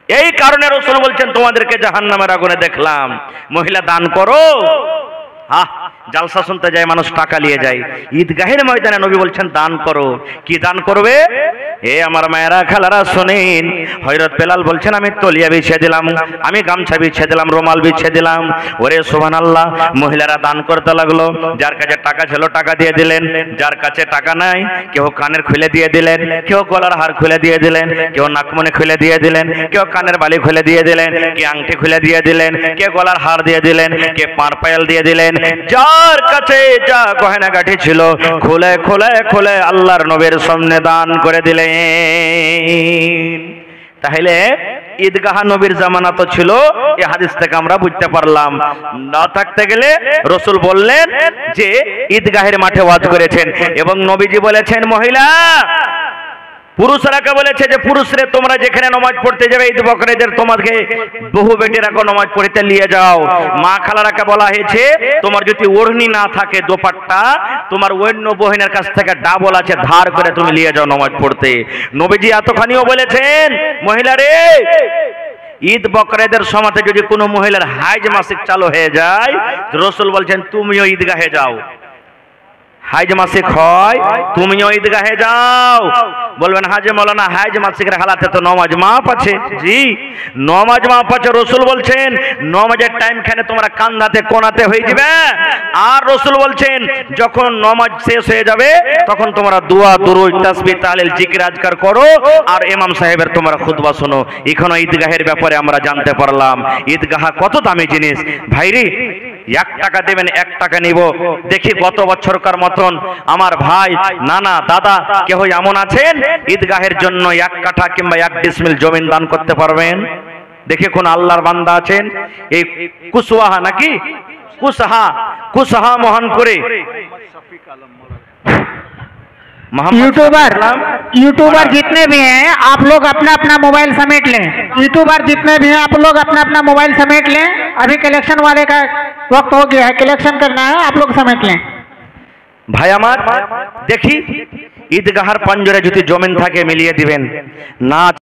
A: এই কারণে রাসূল বলছেন, তোমাদেরকে জাহান্নামের আগুনে দেখলাম। মহিলা দান করো। জালসা শুনতে যায় মানুষ, টাকা নিয়ে যায়। ঈদগাহের ময়দানে নবী বলছেন দান করো। কি দান করবে? এ আমার মায়েরা খালারা শোনেন, হযরত বেলাল বলছেন আমি তলিয়া বিছিয়ে দিলাম, আমি গামছা বিছিয়ে দিলাম, রুমাল বিছিয়ে দিলাম। ওরে সুবহানাল্লাহ, মহিলারা দান করতে লাগলো। যার কাছে টাকা ছিল টাকা দিয়ে দিলেন, যার কাছে টাকা নাই কেউ কানের খুলে দিয়ে দিলেন, কেউ গলার হার খুলে দিয়ে দিলেন, কেউ নাকমণি খুলে দিয়ে দিলেন, কেউ কানের বালি খুলে দিয়ে দিলেন, কে আংটি খুলে দিয়ে দিলেন, কে গলার হার দিয়ে দিলেন, কে পার পায়াল দিয়ে দিলেন। যার কাছে যা গয়না গাঁঠি ছিল খুলে খুলে খুলে আল্লাহর নবীর সামনে দান করে দিলেন। তাহলে ঈদগাহ নবীর জামানা তো ছিল, এই হাদিস থেকে আমরা বুঝতে পারলাম। না থাকতে গেলে রাসূল বললেন যে ঈদগাহের মাঠে ওয়াজ করেছেন, এবং নবীজি বলেছেন মহিলা পুরুষরাকে বলেছে যে পুরুষরে তোমরা যেখানে নামাজ পড়তে যাবে ঈদ বকরিদের তোমাকে বহু বেটিরাকে নামাজ পড়তে নিয়ে যাও। মা খালারাকে বলা হয়েছে তোমার যদি ওড়নি না থাকে দোপাট্টা, তোমার অন্য বহিনের কাছ থেকে ডাবল আছে, ধার করে তুমি নিয়ে যাও নামাজ পড়তে। নবীজি এতখানিও বলেছেন মহিলা রে, ঈদ বকরিদের সময়তে যদি কোনো মহিলার হাইজ মাসিক চালু হয়ে যায়, রাসূল বলছেন তুমিও ঈদগাহে যাও। হাইজ মাসিক হয় তুমিও ঈদগাহে যাও। বলবেন হাজে মৌলানা হাইজ মাসিকের হালাতে তো নামাজ মাপ আছে। জি, নামাজ মাপ আছে। রাসূল বলছেন নামাজের টাইম খানে তোমরা কান্দাতে কোনাতে হয়ে যাবে। আর রাসূল বলছেন যখন নামাজ শেষ হয়ে যাবে তখন তোমরা দোয়া দুরূদ তাসবিহ তাহলিল জিকির আজকার করো, আর ইমাম সাহেবের তোমরা খুতবা শোনো। এখনো ঈদগাহের ব্যাপারে আমরা জানতে পারলাম ঈদগাহ কত দামি জিনিস। ভাইরে 1 টাকা দেবেন, 1 টাকা নিব। দেখি গত বছরকার মতন আমার ভাই নানা দাদা কেউ এমন আছেন ঈদগাহের জন্য 1 কাঠা কিংবা 1 ডিসমিল জমিন দান করতে পারবেন? দেখে কোন আল্লাহর বান্দা আছেন? এই কুশওয়াহা নাকি কুশাহা মোহনপুরে
B: यूट्यूबर जितने भी हैं आप लोग अपना अपना मोबाइल समेट लें। यूट्यूबर जितने भी हैं आप लोग अपना अपना मोबाइल समेट लें। अभी कलेक्शन वाले का वक्त हो गया है, कलेक्शन करना है, आप लोग समेट लें।
A: ভাই আমার দেখি ঈদগাহার পাঞ্জরে যদি জমিন থাকে মিলিয়ে দিবেন না।